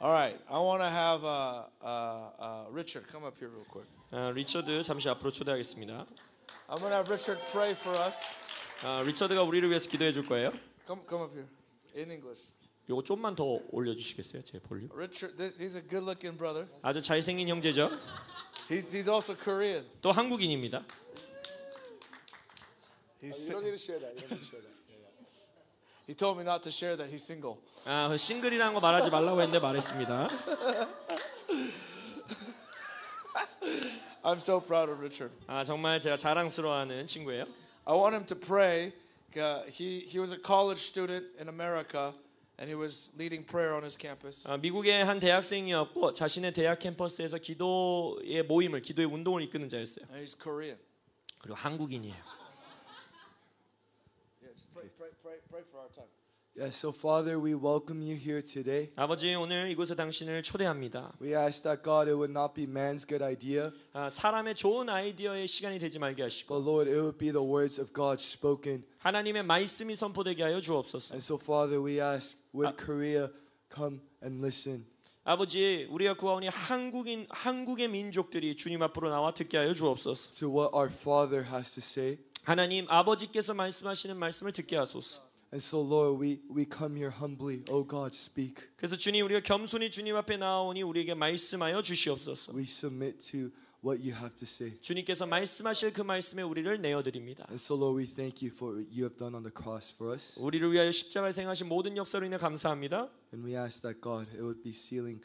All right, I want to have Richard come up here real quick. 리처드 잠시 앞으로 초대하겠습니다. I'm going to have Richard pray for us. 리처드가 우리를 위해서 기도해 줄 거예요. Come up here in English. 요거 좀만 더 올려주시겠어요, 제 볼륨? Richard, he's a good-looking brother. 아주 잘생긴 형제죠. He's also Korean. 또 한국인입니다. You don't need to share that. You don't need to share that. He told me not to share that he's single. 싱글이라는 거 말하지 말라고 했는데 말했습니다. I'm so proud of Richard. 정말 제가 자랑스러워하는 친구예요. I want him to pray. He was a college student in America, and he was leading prayer on his campus. 미국의 한 대학생이었고 자신의 대학 캠퍼스에서 기도의 모임을, 기도의 운동을 이끄는 자였어요. And he's Korean. 그리고 한국인이에요. Yes, pray for our time. Yes, so Father, we welcome you here today. 아버지, 오늘 이곳에 당신을 초대합니다. We ask that God, it would not be man's good idea, 사람의 좋은 아이디어의 시간이 되지 말게 하시고, but Lord, it would be the words of God spoken. 하나님의 말씀이 선포되게 하여 주옵소서. And so Father, we ask, would Korea come and listen? 아버지, 우리가 구하오니 한국의 민족들이 주님 앞으로 나와 듣게 하여 주옵소서. To what our Father has to say. 하나님, 아버지께서 말씀하시는 말씀을 듣게 하소서. And so Lord, we come here humbly. Oh God, speak. 그래서 주님, 우리가 겸손히 주님 앞에 나오니 우리에게 말씀하여 주시옵소서. We submit to what you have to say. 주님께서 말씀하실 그 말씀에 우리를 내어드립니다. And so Lord, we thank you for what you have done on the cross for us. 우리를 위하여 십자가에 행하신 모든 역사로 인해 감사합니다. And we ask that God, it would be sealing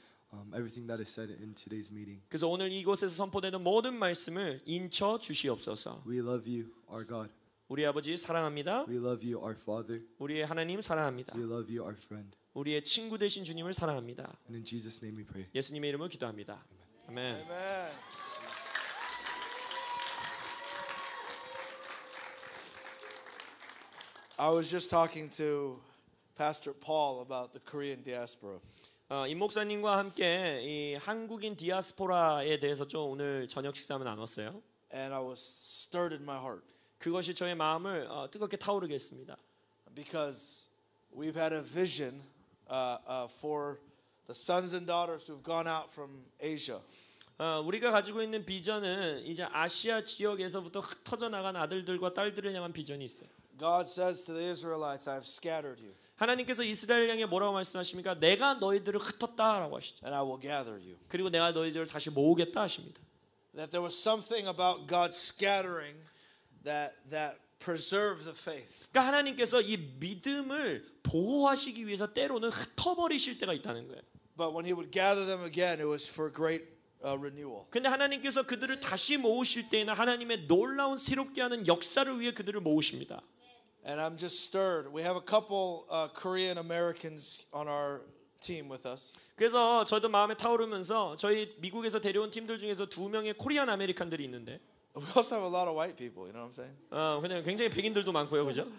everything that is said in today's meeting. 그래서 오늘 이곳에서 선포되는 모든 말씀을 인쳐 주시옵소서. We love you, our God. 우리 아버지 사랑합니다. We love you, our Father. 우리의 하나님 사랑합니다. We love you, our friend. 우리의 친구 되신 주님을 사랑합니다. And in Jesus' name we pray. 예수님의 이름으로 기도합니다. 아멘. Amen. I was just talking to Pastor Paul about the Korean diaspora. 임 목사님과 함께 이 한국인 디아스포라에 대해서 좀 오늘 저녁 식사를 나눴어요. And I was stirred in my heart. 그것이 저의 마음을 뜨겁게 타오르게 했습니다. Because we've had a vision for the sons and daughters who've gone out from Asia. 우리가 가지고 있는 비전은 이제 아시아 지역에서부터 흩어져 나간 아들들과 딸들을 향한 비전이 있어요. God says to the Israelites, I've scattered you. 하나님께서 이스라엘 향해 뭐라고 말씀하십니까? 내가 너희들을 흩었다라고 하시죠. And I will gather you. 그리고 내가 너희들을 다시 모으겠다 하십니다. That there was something about God scattering that preserved the faith. 그러니까 하나님께서 이 믿음을 보호하시기 위해서 때로는 흩어버리실 때가 있다는 거예요. But when He would gather them again, it was for great renewal. 근데 하나님께서 그들을 다시 모으실 때에는 하나님의 놀라운 새롭게 하는 역사를 위해 그들을 모으십니다. And I'm just stirred. We have a couple Korean Americans on our team with us. 그래서 저도 마음에 타오르면서 저희 미국에서 데려온 팀들 중에서 2명의 코리안 아메리칸들이 있는데, We also have a lot of white people. You know what I'm saying? 그냥 굉장히 백인들도 많고요, 그죠?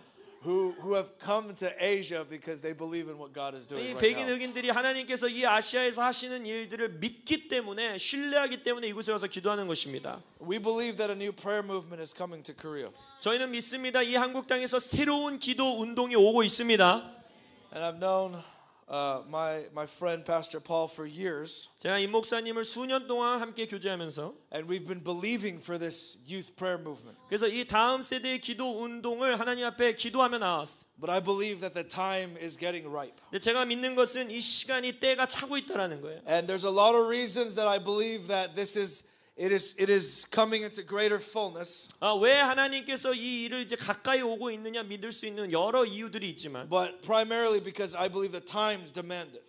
Who have come to Asia because they believe in what God is doing 이 right 백인 now. 흑인들이 하나님께서 이 아시아에서 하시는 일들을 믿기 때문에, 신뢰하기 때문에 이곳에 와서 기도하는 것입니다. We believe that a new prayer movement is coming to Korea. 저희는 믿습니다. 이 한국 땅에서 새로운 기도 운동이 오고 있습니다. And I've known my friend Pastor Paul for years. 제가 임 목사님을 수년 동안 함께 교제하면서, And we've been believing for this youth prayer movement. 그래서 이 다음 세대의 기도 운동을 하나님 앞에 기도하며 나왔어요. But I believe that the time is getting ripe. 근데 제가 믿는 것은 이 시간이 때가 차고 있다라는 거예요. And there's a lot of reasons that I believe that it is coming into greater fullness. 왜 하나님께서 이 일을 이제 가까이 오고 있느냐 믿을 수 있는 여러 이유들이 있지만, But primarily because I believe the times demand it.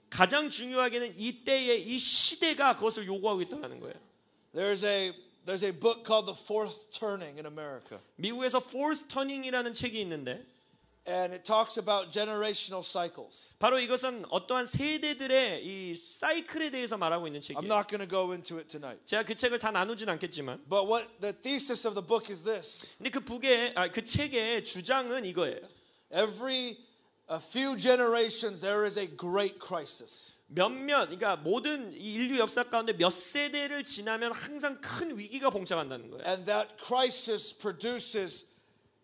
가장 중요하게는 이 때에 이 시대가 그것을 요구하고 있다는 거예요. There's a book called The Fourth Turning in America. 미국에서 Fourth Turning이라는 책이 있는데, And it talks about generational cycles. 바로 이것은 어떠한 세대들의 이 사이클에 대해서 말하고 있는 I'm 책이에요. not going to go into it tonight. 제가 그 책을 다 나누진 않겠지만, But what the thesis of the book is this. 근데 그 책의 주장은 이거예요. Every few generations there is a great crisis. 그러니까 모든 인류 역사 가운데 몇 세대를 지나면 항상 큰 위기가 봉착한다는 거예요. And that crisis produces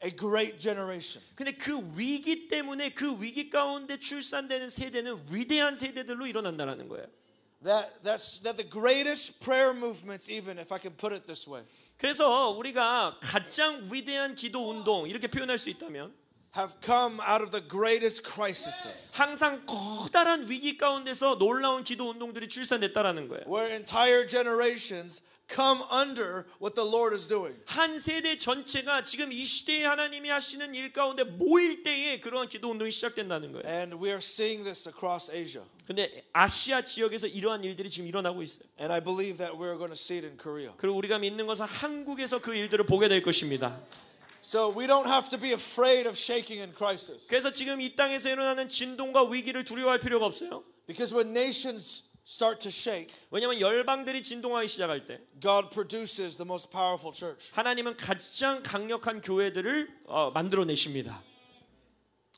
a great generation. 근데 그 위기 때문에 그 위기 가운데 출산되는 세대는 위대한 세대들로 일어난다라는 거예요. That the greatest prayer movements, even if I can put it this way, 그래서 우리가 가장 위대한 기도 운동 이렇게 표현할 수 있다면 have come out of the greatest crises, 항상 커다란 위기 가운데서 놀라운 기도 운동들이 출산됐다라는 거예요. where entire generations come under what the Lord is doing. 한 세대 전체가 지금 이 시대에 하나님이 하시는 일 가운데 모일 때에 그러한 기도 운동이 시작된다는 거예요. And we are seeing this across Asia. 근데 아시아 지역에서 이러한 일들이 지금 일어나고 있어요. And I believe that we're going to see it in Korea. 그리고 우리가 믿는 것은 한국에서 그 일들을 보게 될 것입니다. So we don't have to be afraid of shaking in crisis. 그래서 지금 이 땅에서 일어나는 진동과 위기를 두려워할 필요가 없어요. Because when nations start to shake, 왜냐하면 열방들이 진동하기 시작할 때 God produces the most powerful church. 하나님은 가장 강력한 교회들을 만들어내십니다.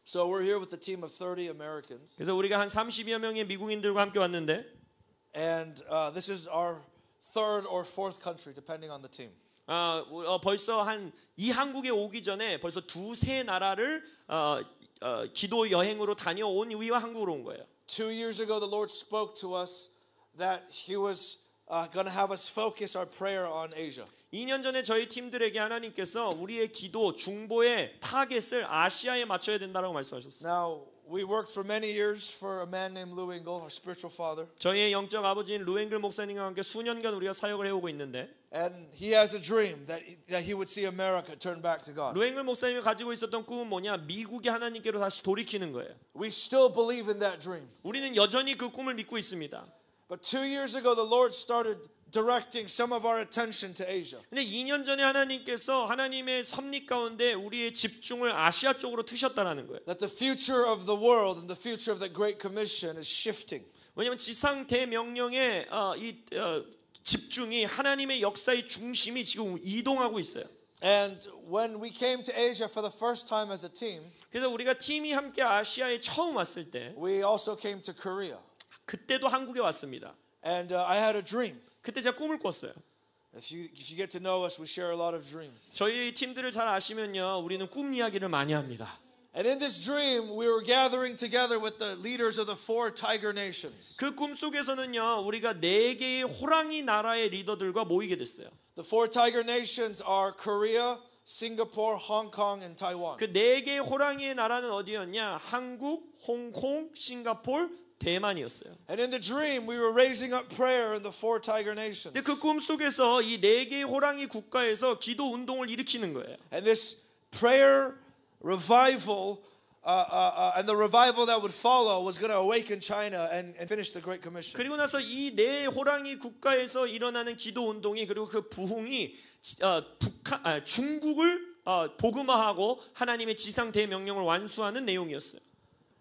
So we're here with a team of 30 Americans. 그래서 우리가 한 30여 명의 미국인들과 함께 왔는데 And this is our third or fourth country, depending on the team. 벌써 이 한국에 오기 전에 벌써 두세 나라를 기도 여행으로 다녀온 이후에 한국으로 온 거예요. 2 years ago, the Lord spoke to us that He was going to have us focus our prayer on Asia. 2년 전에 저희 팀들에게 하나님께서 우리의 기도 중보의 타겟을 아시아에 맞춰야 된다라고 말씀하셨어요. Now, we worked for many years for a man named Lou Engle, our spiritual father. 저희의 영적 아버지인 루앵글 목사님과 함께 수년간 우리가 사역을 해오고 있는데 And he has a dream that he would see America turn back to God. 루앵글 목사님이 가지고 있었던 꿈은 뭐냐? 미국이 하나님께로 다시 돌이키는 거예요. We still believe in that dream. 우리는 여전히 그 꿈을 믿고 있습니다. But 2 years ago, the Lord started directing some of our attention to Asia. 근데 2년 전에 하나님께서 하나님의 섭리 가운데 우리의 집중을 아시아 쪽으로 트셨다라는 거예요. That the future of the world and the future of the Great Commission is shifting. 왜냐하면 지상 대명령의 집중이 하나님의 역사의 중심이 지금 이동하고 있어요. And when we came to Asia for the first time as a team, 그래서 우리가 팀이 함께 아시아에 처음 왔을 때 we also came to Korea. 그때도 한국에 왔습니다. And I had a dream. 그때 제가 꿈을 꿨어요. If you get to know us, we share a lot of dreams. 저희 팀들을 잘 아시면요, 우리는 꿈 이야기를 많이 합니다. And in this dream, we were gathering together with the leaders of the 4 tiger nations. 그 꿈 속에서는요, 우리가 4개의 호랑이 나라의 리더들과 모이게 됐어요. The 4 tiger nations are Korea, Singapore, Hong Kong, and Taiwan. 그 4개의 호랑이의 나라는 어디였냐? 한국, 홍콩, 싱가포르, 대만이었어요. And in the dream, we were raising up prayer in the 4 tiger nations. 근데 그 꿈 속에서 이 4개의 호랑이 국가에서 기도 운동을 일으키는 거예요. And this prayer revival and the revival that would follow was going to awaken China and finish the Great Commission. 그리고 나서 이 4 호랑이 국가에서 일어나는 기도 운동이 그리고 그 부흥이 중국을 복음화하고 하나님의 지상 대명령을 완수하는 내용이었어요.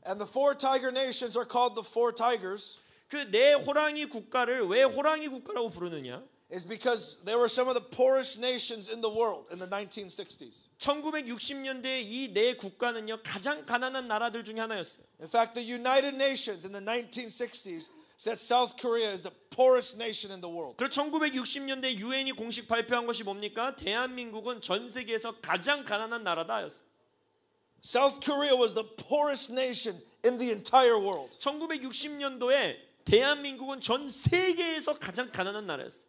And the 4 tiger nations are called the 4 tigers. 그 4 호랑이 국가를 왜 호랑이 국가라고 부르느냐? Is because they were some of the poorest nations in the world in the 1960s. 1960년대에 이 4 국가는요 가장 가난한 나라들 중에 하나였어요. In fact, the United Nations in the 1960s said South Korea is the poorest nation in the world. 그리고 1960년대 유엔이 공식 발표한 것이 뭡니까? 대한민국은 전 세계에서 가장 가난한 나라다였어요. South Korea was the poorest nation in the entire world. 1960년도에 대한민국은 전 세계에서 가장 가난한 나라였어요.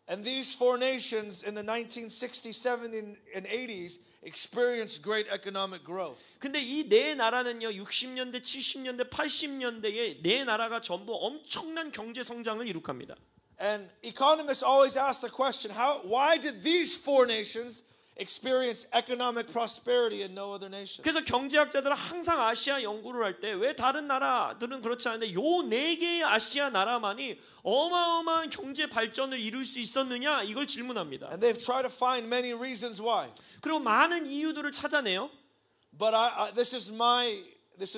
And these 4 nations in the 1960s, 70s, and 80s experienced great economic growth. 근데 이 4 나라는요 60년대, 70년대, 80년대에 4 나라가 전부 엄청난 경제 성장을 이룩합니다. And economists always ask the question, why did these 4 nations experience economic prosperity and no other nation? 그래서 경제학자들은 항상 아시아 연구를 할 때 왜 다른 나라들은 그렇지 않은데 요 4개의 아시아 나라만이 어마어마한 경제 발전을 이룰 수 있었느냐 이걸 질문합니다. And they've tried to find many reasons why. 그리고 많은 이유들을 찾아내요. But this is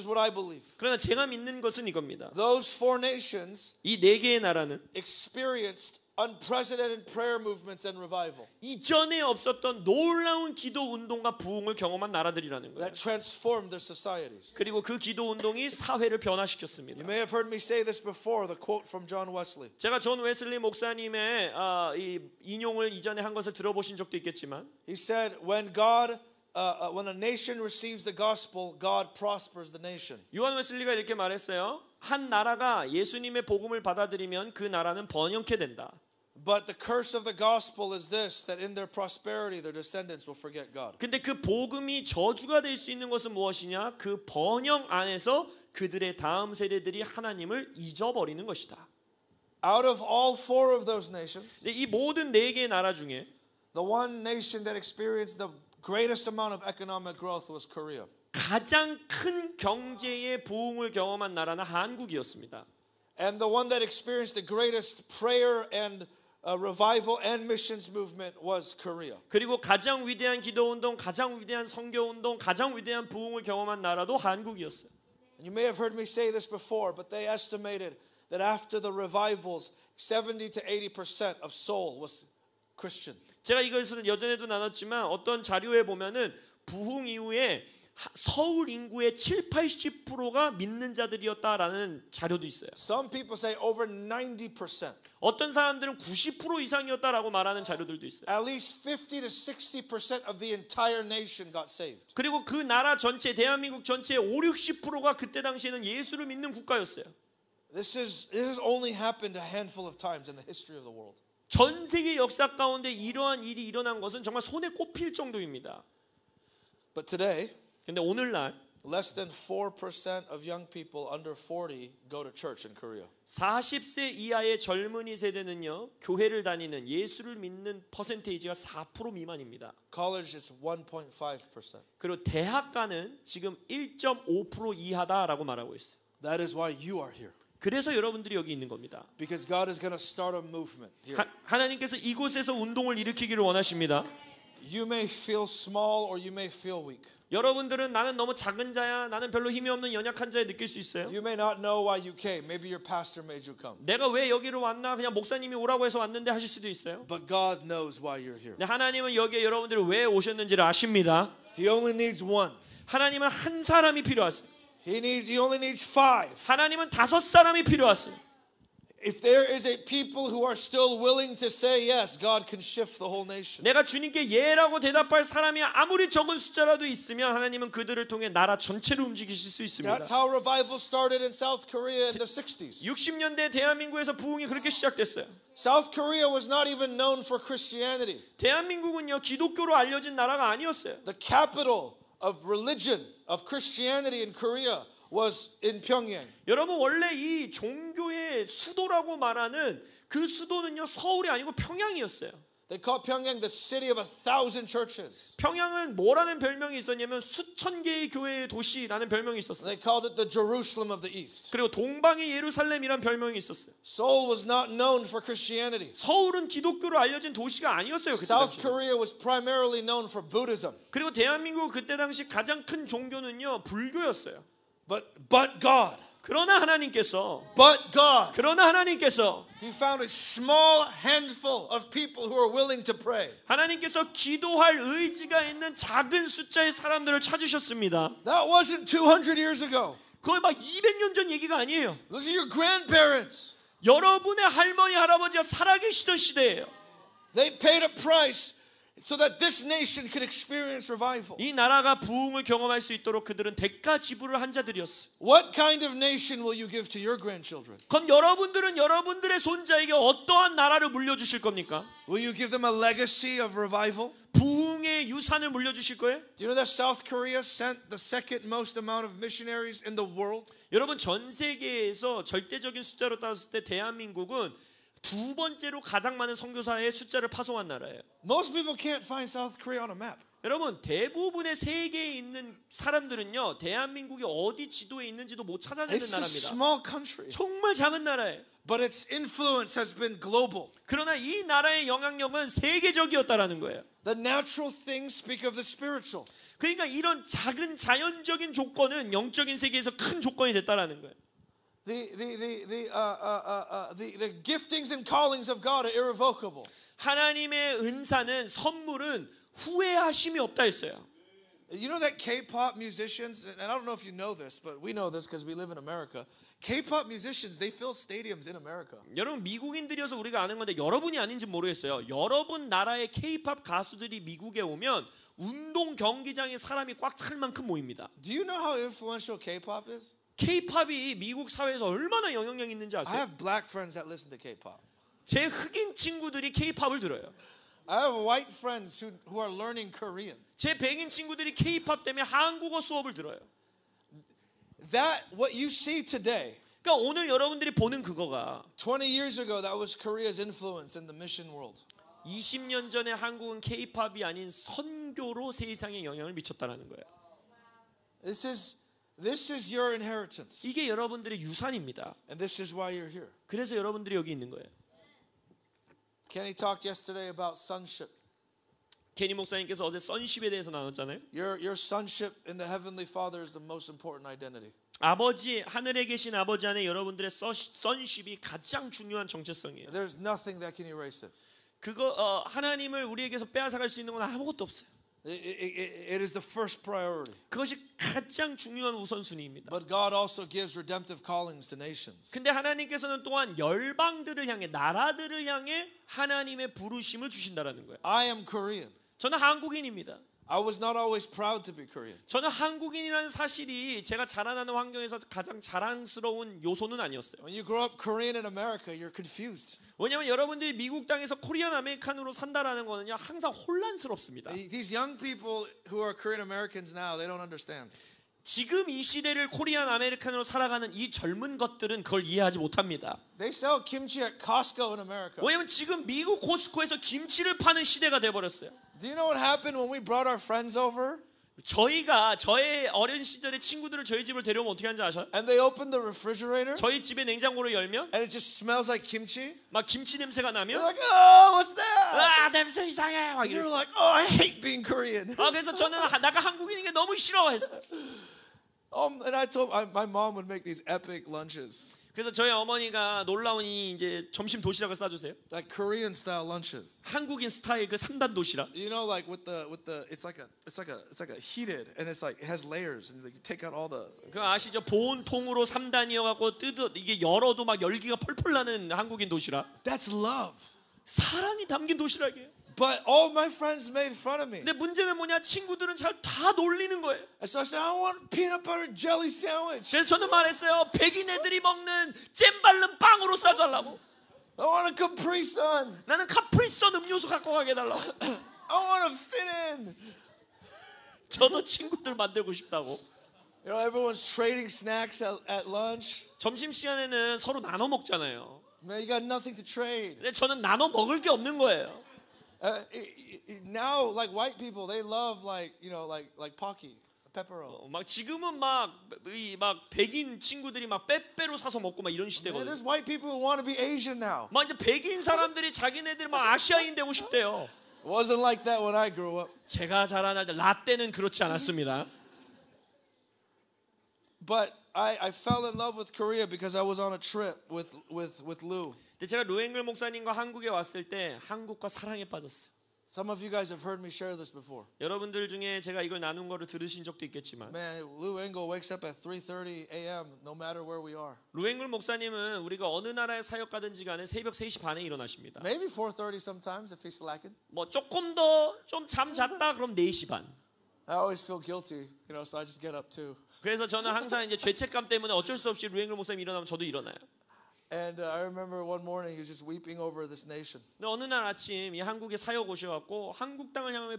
what I believe. 그러나 제가 믿는 것은 이겁니다. Those 4 nations 이 4개의 나라는 experienced unprecedented prayer movements and revival 이전에 없었던 놀라운 기도 운동과 부흥을 경험한 나라들이라는 거예요. that transformed their societies. 그리고 그 기도 운동이 사회를 변화시켰습니다. You may have heard me say this before, the quote from John Wesley. 제가 존 웨슬리 목사님의 이 인용을 이전에 한 것을 들어보신 적도 있겠지만 He said, when God when a nation receives the gospel, God prospers the nation. 요한 웨슬리가 이렇게 말했어요. 한 나라가 예수님의 복음을 받아들이면 그 나라는 번영케 된다. But the curse of the gospel is this, that in their prosperity, their descendants will forget God. 근데 그 복음이 저주가 될 수 있는 것은 무엇이냐? 그 번영 안에서 그들의 다음 세대들이 하나님을 잊어버리는 것이다. Out of all four of those nations, 이 모든 네 개의 나라 중에 the one nation that experienced the greatest amount of economic growth was Korea. 가장 큰 경제의 부흥을 경험한 나라는 한국이었습니다. And the one that experienced the greatest prayer and revival and missions movement was Korea. 그리고 가장 위대한 기도 운동, 가장 위대한 선교 운동, 가장 위대한 부흥을 경험한 나라도 한국이었어요. And you may have heard me say this before, but they estimated that after the revivals, 70 to 80% of Seoul was Christian. 제가 이것을 예전에도 나눴지만 어떤 자료에 보면은 부흥 이후에 서울 인구의 7-80%가 믿는 자들이었다라는 자료도 있어요. Some people say over 90%. 어떤 사람들은 90% 이상이었다라고 말하는 자료들도 있어요. At least 50 to 60% of the entire nation got saved. 그리고 그 나라 전체, 대한민국 전체의 50-60%가 그때 당시에는 예수를 믿는 국가였어요. This has only happened a handful of times in the history of the world. 전 세계 역사 가운데 이러한 일이 일어난 것은 정말 손에 꼽힐 정도입니다. But today, 근데 오늘날 less than 4% of young people under 40 go to church in Korea. 40세 이하의 젊은이 세대는요, 교회를 다니는 예수를 믿는 퍼센테이지가 4% 미만입니다. College is 1.5%. 그리고 대학가는 지금 1.5% 이하다라고 말하고 있어요. That is why you are here. 그래서 여러분들이 여기 있는 겁니다. Because God is going to start a movement here. 하나님께서 이곳에서 운동을 일으키기를 원하십니다. You may feel small or you may feel weak. 여러분들은 나는 너무 작은 자야, 나는 별로 힘이 없는 연약한 자에 느낄 수 있어요. You may not know why you came. Maybe your pastor made you come. 내가 왜 여기로 왔나? 그냥 목사님이 오라고 해서 왔는데 하실 수도 있어요. But God knows why you're here. 근데 하나님은 여기에 여러분들이 왜 오셨는지를 아십니다. He only needs one. 하나님은 한 사람이 필요하세요. He only needs 5. 하나님은 5사람이 필요하세요. If there is a people who are still willing to say yes, God can shift the whole nation. 내가 주님께 예라고 대답할 사람이 아무리 적은 숫자라도 있으면 하나님은 그들을 통해 나라 전체를 움직이실 수 있습니다. That's how revival started in South Korea in the 60s. 60년대 대한민국에서 부흥이 그렇게 시작됐어요. South Korea was not even known for Christianity. 대한민국은요, 기독교로 알려진 나라가 아니었어요. The capital of religion, of Christianity in Korea was in Pyongyang. 여러분, 원래 이 종교의 수도라고 말하는 그 수도는요, 서울이 아니고 평양이었어요. They called Pyongyang the city of 1,000 churches. 평양은 뭐라는 별명이 있었냐면 수천 개의 교회의 도시라는 별명이 있었어요. They called it the Jerusalem of the East. 그리고 동방의 예루살렘이란 별명이 있었어요. Seoul was not known for Christianity. 서울은 기독교로 알려진 도시가 아니었어요. 그때 South 당시. Korea was primarily known for Buddhism. 그리고 대한민국 그때 당시 가장 큰 종교는요, 불교였어요. But God. 그러나 하나님께서 He found a small handful of people who are willing to pray. 하나님께서 기도할 의지가 있는 작은 숫자의 사람들을 찾으셨습니다. That wasn't 200 years ago. 그거 막 200년 전 얘기가 아니에요. Those are your grandparents. 여러분의 할머니 할아버지가 살아계시던 시대예요. They paid a price so that this nation could experience revival. 이 나라가 부흥을 경험할 수 있도록 그들은 대가 지불을 한 자들이었어요. What kind of nation will you give to your grandchildren? 그럼 여러분들은 여러분들의 손자에게 어떠한 나라를 물려주실 겁니까? Will you give them a legacy of revival? 부흥의 유산을 물려주실 거예요? Do you know that South Korea sent the second most amount of missionaries in the world? 여러분, 전 세계에서 절대적인 숫자로 따졌을 때 대한민국은 두 번째로 가장 많은 선교사의 숫자를 파송한 나라예요. Most people can't find South Korea on a map. 여러분, 대부분의 세계에 있는 사람들은요, 대한민국이 어디 지도에 있는지도 못 찾아내는 It's a 나라입니다. small country, 정말 작은 나라예요. but its influence has been global. 그러나 이 나라의 영향력은 세계적이었다라는 거예요. The natural things speak of the spiritual. 그러니까 이런 작은 자연적인 조건은 영적인 세계에서 큰 조건이 됐다라는 거예요. The giftings and callings of God are irrevocable. 하나님의 은사는 선물은 후회하심이 없다 했어요. You know that K-pop musicians, and I don't know if you know this, but we know this because we live in America. K-pop musicians, they fill stadiums in America. 여러분 미국인들이어서 우리가 아는 건데 여러분이 아닌지 모르겠어요. 여러분 나라의 K-팝 가수들이 미국에 오면 운동 경기장에 사람이 꽉 찰 만큼 모입니다. Do you know how influential K-pop is? K-팝이 미국 사회에서 얼마나 영향력 있는지 I 아세요? have black friends that listen to K-pop. 제 흑인 친구들이 K-팝을 들어요. I have white friends who are learning Korean. 제 백인 친구들이 K-팝 때문에 한국어 수업을 들어요. That what you see today. 그러니까 오늘 여러분들이 보는 그거가 20 years ago, that was Korea's influence in the mission world. 20년 전에 한국은 K-팝이 아닌 선교로 세상에 영향을 미쳤다는 거예요. This is your inheritance, 이게 여러분들의 유산입니다. and this is why you're here. 그래서 여러분들이 여기 있는 거예요. Kenny talked yesterday about sonship. 케니 목사님께서 어제 선십에 대해서 나눴잖아요. Your sonship in the heavenly Father is the most important identity. 아버지 하늘에 계신 아버지 안에 여러분들의 선십이 가장 중요한 정체성이에요. There's nothing that can erase it. 그거 하나님을 우리에게서 빼앗아갈 수 있는 건 아무것도 없어요. It is the first priority. 그것이 가장 중요한 우선순위입니다. But God also gives redemptive callings to nations. 근데 하나님께서는 또한 열방들을 향해 나라들을 향해 하나님의 부르심을 주신다라는 거예요. I am Korean. 저는 한국인입니다. I was not always proud to be Korean. 저는 한국인이라는 사실이 제가 자라나는 환경에서 가장 자랑스러운 요소는 아니었어요. When you grow up Korean in America, you're confused. 왜냐하면 여러분들이 미국 땅에서 코리안 아메리칸으로 산다라는 거는요 항상 혼란스럽습니다. These young people who are Korean Americans now, they don't understand. 지금 이 시대를 코리안 아메리칸으로 살아가는 이 젊은 것들은 그걸 이해하지 못합니다. They sell kimchi at Costco in America. 왜냐하면 지금 미국 코스코에서 김치를 파는 시대가 돼버렸어요. Do you know what happened when we brought our friends over? 저희가 저의 어린 시절에 친구들을 저희 집을 데려오면 어떻게 하는지 아셔요? And they opened the refrigerator, 저희 집의 냉장고를 열면 and it just smells like kimchi. 막 김치 냄새가 You're 나면 like, oh, what's that? 아 냄새 이상해 막 You're 이랬어요. like, oh, I hate being Korean. 그래서 저는 나가 한국인인 게 너무 싫어했어요. And I told my mom would make these epic lunches, 그래서 저희 어머니가 놀라운 이 이제 점심 도시락을 싸주세요. like Korean style lunches. 한국인 스타일 그 3단 도시락. You know, like with the it's like a heated, and it's like it has layers, and you take out all the. 그 아시죠? 보온통으로 3단이어 갖고 이게 열어도 막 열기가 펄펄 나는 한국인 도시락. That's love. 사랑이 담긴 도시락이에요. But all my friends made fun of me. 근데 문제는 뭐냐? 친구들은 다 놀리는 거예요. And so I said, I want peanut butter jelly sandwich. 그래서 저는 말했어요. 백인 애들이 먹는 잼 바른 빵으로 싸달라고. I want a Capri Sun. 나는 카프리선 음료수 갖고 가게 해달라고. I want to fit in. 저도 친구들 만들고 싶다고. You know, everyone's trading snacks at lunch. 점심시간에는 서로 나눠 먹잖아요. Man, you got nothing to trade. 근데 저는 나눠 먹을 게 없는 거예요. Now, like white people, they love like Pocky, pepperoni. 막 지금은 막 백인 친구들이 막 빼빼로 사서 먹고 막 이런 And 시대거든요. there's white people who want to be Asian now. 막 이제 백인 사람들이 자기네들 막 아시아인 되고 싶대요. It wasn't like that when I grew up. 제가 자라날 때 라떼는 그렇지 않았습니다. But I fell in love with Korea because I was on a trip with Lou. 근데 제가 루앵글 목사님과 한국에 왔을 때 한국과 사랑에 빠졌어요. Some of you guys have heard me share this before. 여러분들 중에 제가 이걸 나눈 거를 들으신 적도 있겠지만 Man, Lou Engle wakes up at 3:30 a.m. no matter where we are. 루앵글 목사님은 우리가 어느 나라에 사역 가든지 간에 새벽 3시 반에 일어나십니다. Maybe 4:30 sometimes if he's slacking. 뭐 조금 더 좀 잠 잤다 그럼 4시 반. I always feel guilty, so I just get up too. 그래서 저는 항상 이제 죄책감 때문에 어쩔 수 없이 루앵글 목사님 일어나면 저도 일어나요. And I remember one morning he was just weeping over this nation. 근데 어느 날 아침 이 한국에 사역 오셔갖고 한국 땅을 향해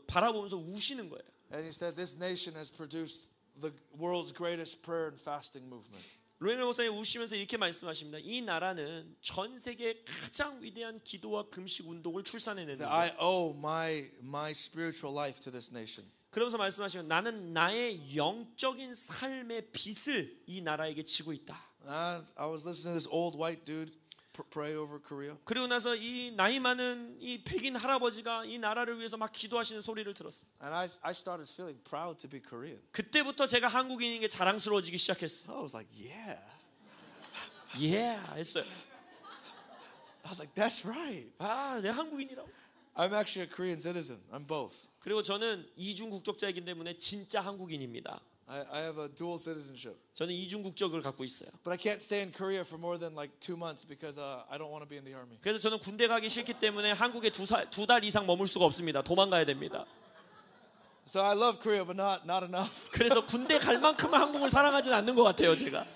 바라보면서 우시는 거예요. And he said, this nation has produced the world's greatest prayer and fasting movement. 루앵글 목사님 우시면서 이렇게 말씀하십니다. 이 나라는 전 세계 가장 위대한 기도와 금식 운동을 출산해냈는데 I owe my spiritual life to this nation. 그러면서 말씀하시면 나는 나의 영적인 삶의 빚을 이 나라에게 지고 있다. I was listening to this old white dude pray over Korea. 그리고 나서 이 나이 많은 이 백인 할아버지가 이 나라를 위해서 막 기도하시는 소리를 들었어요. And I started feeling proud to be Korean. 그때부터 제가 한국인인 게 자랑스러워지기 시작했어요. I was like, yeah. 했어요. I was like, that's right. 내 한국인이라고. I'm actually a Korean citizen. I'm both. 그리고 저는 이중 국적자이기 때문에 진짜 한국인입니다. I have a dual citizenship. 저는 이중 국적을 갖고 있어요. But I can't stay in Korea for more than like 2 months because I don't want to be in the army. 그래서 저는 군대 가기 싫기 때문에 한국에 두 달 이상 머물 수가 없습니다. 도망가야 됩니다. So I love Korea, but not enough. 그래서 군대 갈 만큼은 한국을 사랑하진 않는 것 같아요, 제가.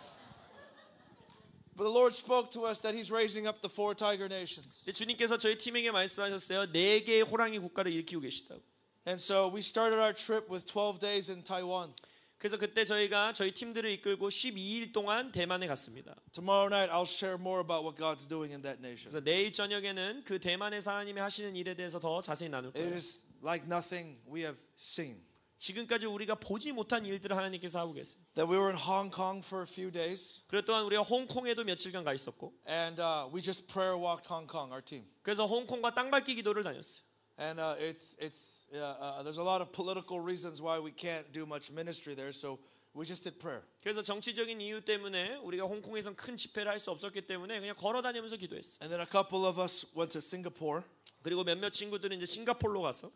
But the Lord spoke to us that He's raising up the 4 tiger nations. 주님께서 저희 팀에게 말씀하셨어요. 4개의 호랑이 국가를 일으키고 계시다고. And so we started our trip with 12 days in Taiwan. 그래서 그때 저희가 저희 팀들을 이끌고 12일 동안 대만에 갔습니다. Tomorrow night I'll share more about what God's doing in that nation. 그래서 내일 저녁에는 그 대만에서 하나님이 하시는 일에 대해서 더 자세히 나눌 It 거예요. is like nothing we have seen. 지금까지 우리가 보지 못한 일들을 하나님께서 하고 계세요. That we were in Hong Kong for a few days. 그리고 또한 우리가 홍콩에도 며칠간 가 있었고, And we just prayer walked Hong Kong, our team. 그래서 홍콩과 땅밟기 기도를 다녔어요. And there's a lot of political reasons why we can't do much ministry there. So we just did prayer. 그래서 정치적인 이유 때문에 우리가 홍콩에선 큰 집회를 할 수 없었기 때문에 그냥 걸어 다니면서 기도했어요. And then a couple of us went to Singapore. 그리고 몇몇 친구들은 이제 싱가포르로 가서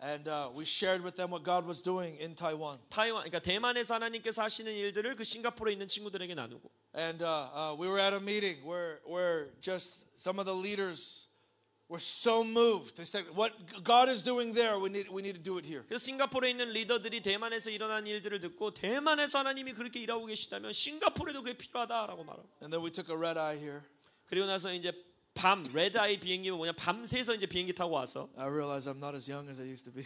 And we shared with them what God was doing in Taiwan. 타이완, 그러니까 대만에서 하나님께서 하시는 일들을 그 싱가포르에 있는 친구들에게 나누고. And we were at a meeting where just some of the leaders were so moved. They said, "What God is doing there, we need to do it here." 그래서 싱가포르에 있는 리더들이 대만에서 일어난 일들을 듣고 대만에서 하나님이 그렇게 일하고 계시다면 싱가포르에도 그게 필요하다라고 말하고. And then we took a red eye here. 그리고 나서 이제 밤 레드아이 비행기는 뭐냐 밤새서 이제 비행기 타고 와서 I realized I'm not as young as I used to be.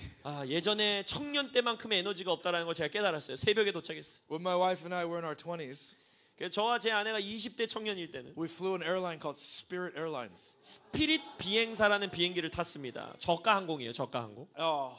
예전에 청년 때만큼의 에너지가 없다라는 걸 제가 깨달았어요. 새벽에 도착했어요. When my wife and I were in our 20s, 그래서 저와 제 아내가 20대 청년일 때는 we flew an airline called Spirit Airlines. 스피릿 비행사라는 비행기를 탔습니다. 저가 항공이에요. 저가 항공. Oh,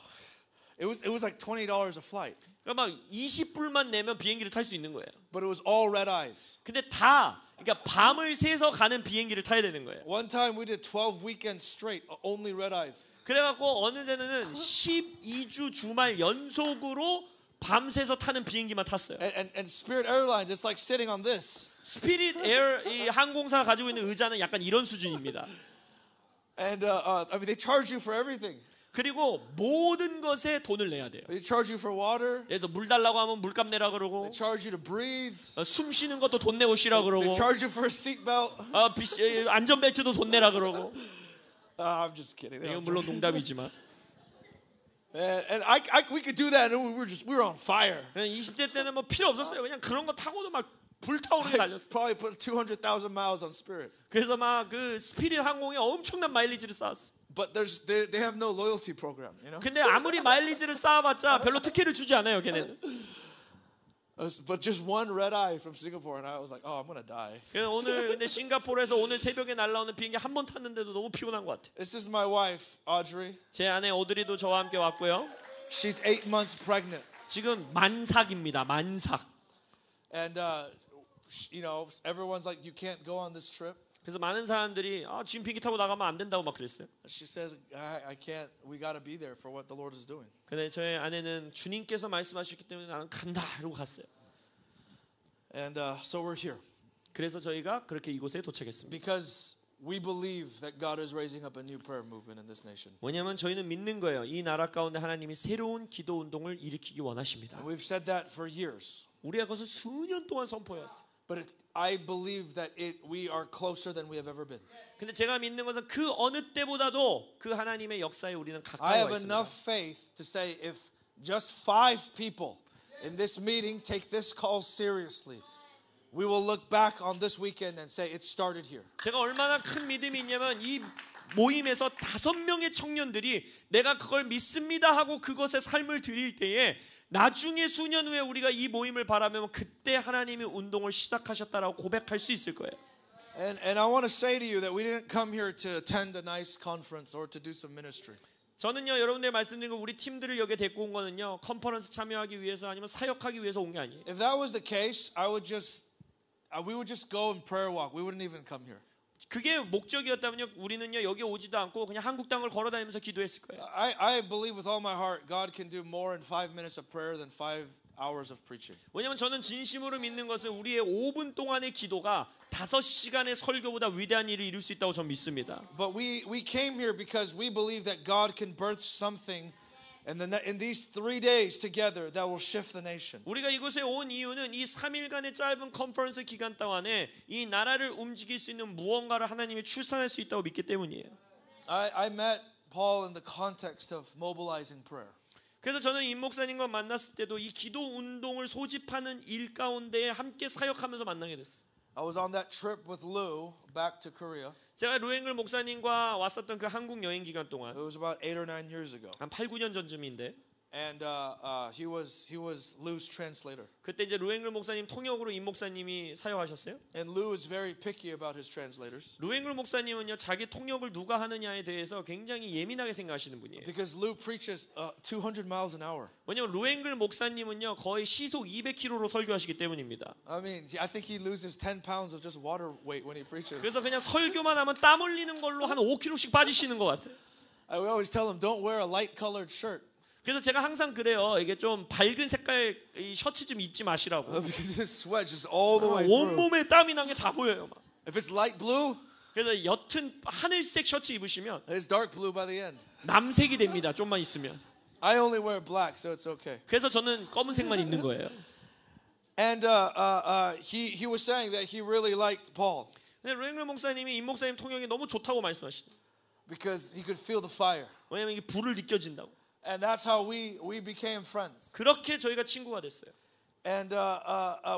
it was like $20 a flight, 그러니까 막 20불만 내면 비행기를 탈 수 있는 거예요. but it was all red eyes. 근데 다 그러니까 밤을 새서 가는 비행기를 타야 되는 거예요. One time we did 12 weekends straight, only red eyes. 그래갖고 어느 데는 12주 주말 연속으로 밤새서 타는 비행기만 탔어요. And Spirit Airlines, it's like sitting on this. 스피릿 에어 이 항공사가 가지고 있는 의자는 약간 이런 수준입니다. And I mean, they charge you for everything. 그리고 모든 것에 돈을 내야 돼요. They charge you for water. 그래서 물 달라고 하면 물값 내라 그러고, They charge you to breathe. 숨 쉬는 것도 돈 내고 쉬라 그러고, They charge you for a seatbelt. 안전벨트도 돈 내라 그러고. I'm just kidding. They 이건 don't 물론 농담이지만. And we could do that, and we were on fire. 20대 때는 뭐 필요 없었어요. 그냥 그런 거 타고도 막 불타오르게 달렸어요. Probably put 200,000 miles on Spirit. 그래서 막 그 스피릿 항공에 엄청난 마일리지를 쌓았어. But they have no loyalty program, you know. 근데 아무리 마일리지를 쌓아봤자 별로 특혜를 주지 않아요, 걔네는. But just one red eye from Singapore, and I was like, oh, I'm gonna die. 그래서 오늘 근데 싱가포르에서 오늘 새벽에 날라오는 비행기 한 번 탔는데도 너무 피곤한 것 같아. This is my wife, Audrey. 제 아내 오드리도 저와 함께 왔고요. She's 8 months pregnant, 지금 만삭입니다, 만삭. and you know, everyone's like, you can't go on this trip. 그래서 많은 사람들이 지금 비행기 타고 나가면 안 된다고 막 그랬어요. She says, I can't. We gotta be there for what the Lord is doing. 근데 저의 아내는 주님께서 말씀하셨기 때문에 나는 간다 이러고 갔어요. And so we're here 그래서 저희가 그렇게 이곳에 도착했습니다. because we believe that God is raising up a new prayer movement in this nation. 왜냐하면 저희는 믿는 거예요. 이 나라 가운데 하나님이 새로운 기도 운동을 일으키기 원하십니다. And we've said that for years. 우리가 그것을 수년 동안 선포해왔어요. But I believe that we are closer than we have ever been. 근데 제가 믿는 것은 그 어느 때보다도 그 하나님의 역사에 우리는 I 가까이 와 have 있습니다. enough faith to say if just 5 people in this meeting take this call seriously, we will look back on this weekend and say it started here. 제가 얼마나 큰 믿음이 있냐면 이 모임에서 5명의 청년들이 내가 그걸 믿습니다 하고 그것에 삶을 드릴 때에 나중에 수년 후에 우리가 이 모임을 바라보면 그때 하나님이 운동을 시작하셨다라고 고백할 수 있을 거예요. And I want to say to you that we didn't come here to attend a nice conference or to do some ministry. 저는요 여러분들 말씀드린 거 우리 팀들을 여기 데리고 온 거는요 컨퍼런스 참여하기 위해서 아니면 사역하기 위해서 온 게 아니에요. If that was the case, we would just go and prayer walk. We wouldn't even come here. 그게 목적이었다면요 우리는요 여기 오지도 않고 그냥 한국 땅을 걸어다니면서 기도했을 거예요. I believe with all my heart God can do more in 5 minutes of prayer than 5 hours of preaching. 왜냐하면 저는 진심으로 믿는 것은 우리의 5분 동안의 기도가 5시간의 설교보다 위대한 일을 이룰 수 있다고 저는 믿습니다. But we came here because we believe that God can birth something And in these 3 days together, that will shift the nation. 우리가 이곳에 온 이유는 이 3일간의 짧은 컨퍼런스 기간 동안에 이 나라를 움직일 수 있는 무언가를 하나님이 출산할 수 있다고 믿기 때문이에요. I met Paul in the context of mobilizing prayer. 그래서 저는 임 목사님과 만났을 때도 이 기도 운동을 소집하는 일 가운데 함께 사역하면서 만나게 됐어요. I was on that trip with Lou back to Korea. 제가 루앵글 목사님과 왔었던 그 한국 여행 기간 동안 It was about 8 or 9 years ago. 한 8, 9년 전쯤인데 And he was Lou's translator. 그때 이제 루앵글 목사님 통역으로 임 목사님이 사역하셨어요. And Lou is very picky about his translators. 루앵글 목사님은요 자기 통역을 누가 하느냐에 대해서 굉장히 예민하게 생각하시는 분이에요. Because Lou preaches 200 miles an hour. 왜냐면 루앵글 목사님은요 거의 시속 200km로 설교하시기 때문입니다. I mean, I think he loses 10 pounds of just water weight when he preaches. 그래서 그냥 설교만 하면 땀 흘리는 걸로 한 5kg씩 빠지시는 것 같아요. I always tell him, don't wear a light colored shirt. 그래서 제가 항상 그래요. 이게 좀 밝은 색깔 이 셔츠 좀 입지 마시라고. Because his sweat just all the way through. 온몸에 땀이 난 게 다 보여요. 막. If it's light blue, 그래서 옅은 하늘색 셔츠 입으시면 it's dark blue by the end. 남색이 됩니다. 좀만 있으면. I only wear black, so it's okay. 그래서 저는 검은색만 입는 거예요. And he was saying that he really liked Paul 근데 루앵글 목사님이 임 목사님 통역이 너무 좋다고 말씀하시네요. because he could feel the fire. 왜냐면 이게 불을 느껴진다고. And that's how we became friends. 그렇게 저희가 친구가 됐어요. And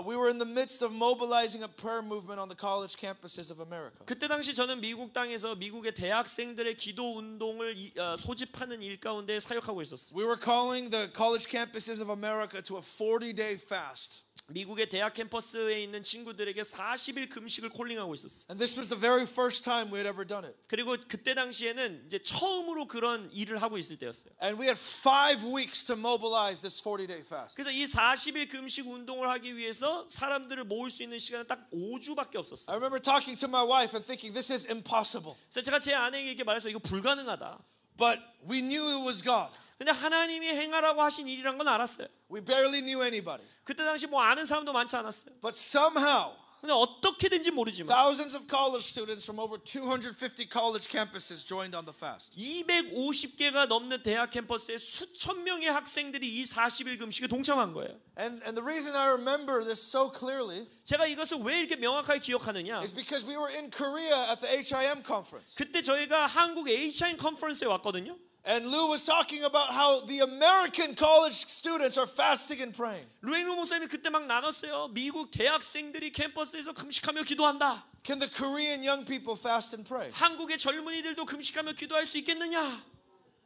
we were in the midst of mobilizing a prayer movement on the college campuses of America. 그때 당시 저는 미국 땅에서 미국의 대학생들의 기도 운동을 소집하는 일 가운데 사역하고 있었어요. We were calling the college campuses of America to a 40-day fast. 미국의 대학 캠퍼스에 있는 친구들에게 40일 금식을 콜링하고 있었어요. And this was the very first time we had ever done it. 그리고 그때 당시에는 이제 처음으로 그런 일을 하고 있을 때였어요. And we had 5 weeks to mobilize this 40-day fast. 그래서 이 40일 금식 운동을 하기 위해서 사람들을 모을 수 있는 시간은 딱 5주밖에 없었어요. I remember talking to my wife and thinking this is impossible. 그래서 제가 제 아내에게 이렇게 말해서 이거 불가능하다. But we knew it was God. 근데 하나님이 행하라고 하신 일이란 건 알았어요. We barely knew anybody. 그때 당시 뭐 아는 사람도 많지 않았어요. But somehow 근데 어떻게든지 모르지만 thousands of college students from over 250 college campuses joined on the fast. 250개가 넘는 대학 캠퍼스에 수천 명의 학생들이 이 40일 금식에 동참한 거예요. And the reason I remember this so clearly 제가 이것을 왜 이렇게 명확하게 기억하느냐? is because we were in Korea at the HIM conference. 그때 저희가 한국 HIM 컨퍼런스에 왔거든요. And Lou was talking about how the American college students are fasting and praying. 루앵글 목사님이 그때 막 나눴어요. 미국 대학생들이 캠퍼스에서 금식하며 기도한다. Can the Korean young people fast and pray? 한국의 젊은이들도 금식하며 기도할 수 있겠느냐?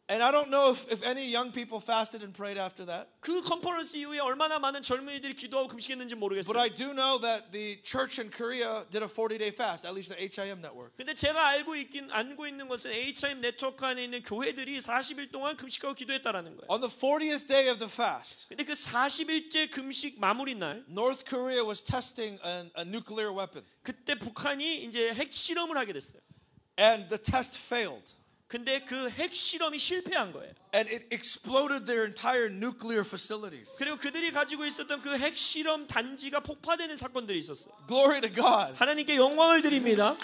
And I don't know if any young people fasted and prayed after that. 그 컨퍼런스 이후에 얼마나 많은 젊은이들이 기도하고 금식했는지 모르겠어요. But I do know that the church in Korea did a 40-day fast, at least the HIM network. 근데 제가 알고 있는 것은 HIM 네트워크 안에 있는 교회들이 40일 동안 금식하고 기도했다라는 거예요. On the 40th day of the fast, 근데 그 40일째 금식 마무리 날 North Korea was testing a nuclear weapon. 그때 북한이 이제 핵 실험을 하게 됐어요. And the test failed. 근데 그 핵 실험이 실패한 거예요. And it exploded their entire nuclear facilities. 그리고 그들이 가지고 있었던 그 핵 실험 단지가 폭파되는 사건들이 있었어요. Glory to God. 하나님께 영광을 드립니다.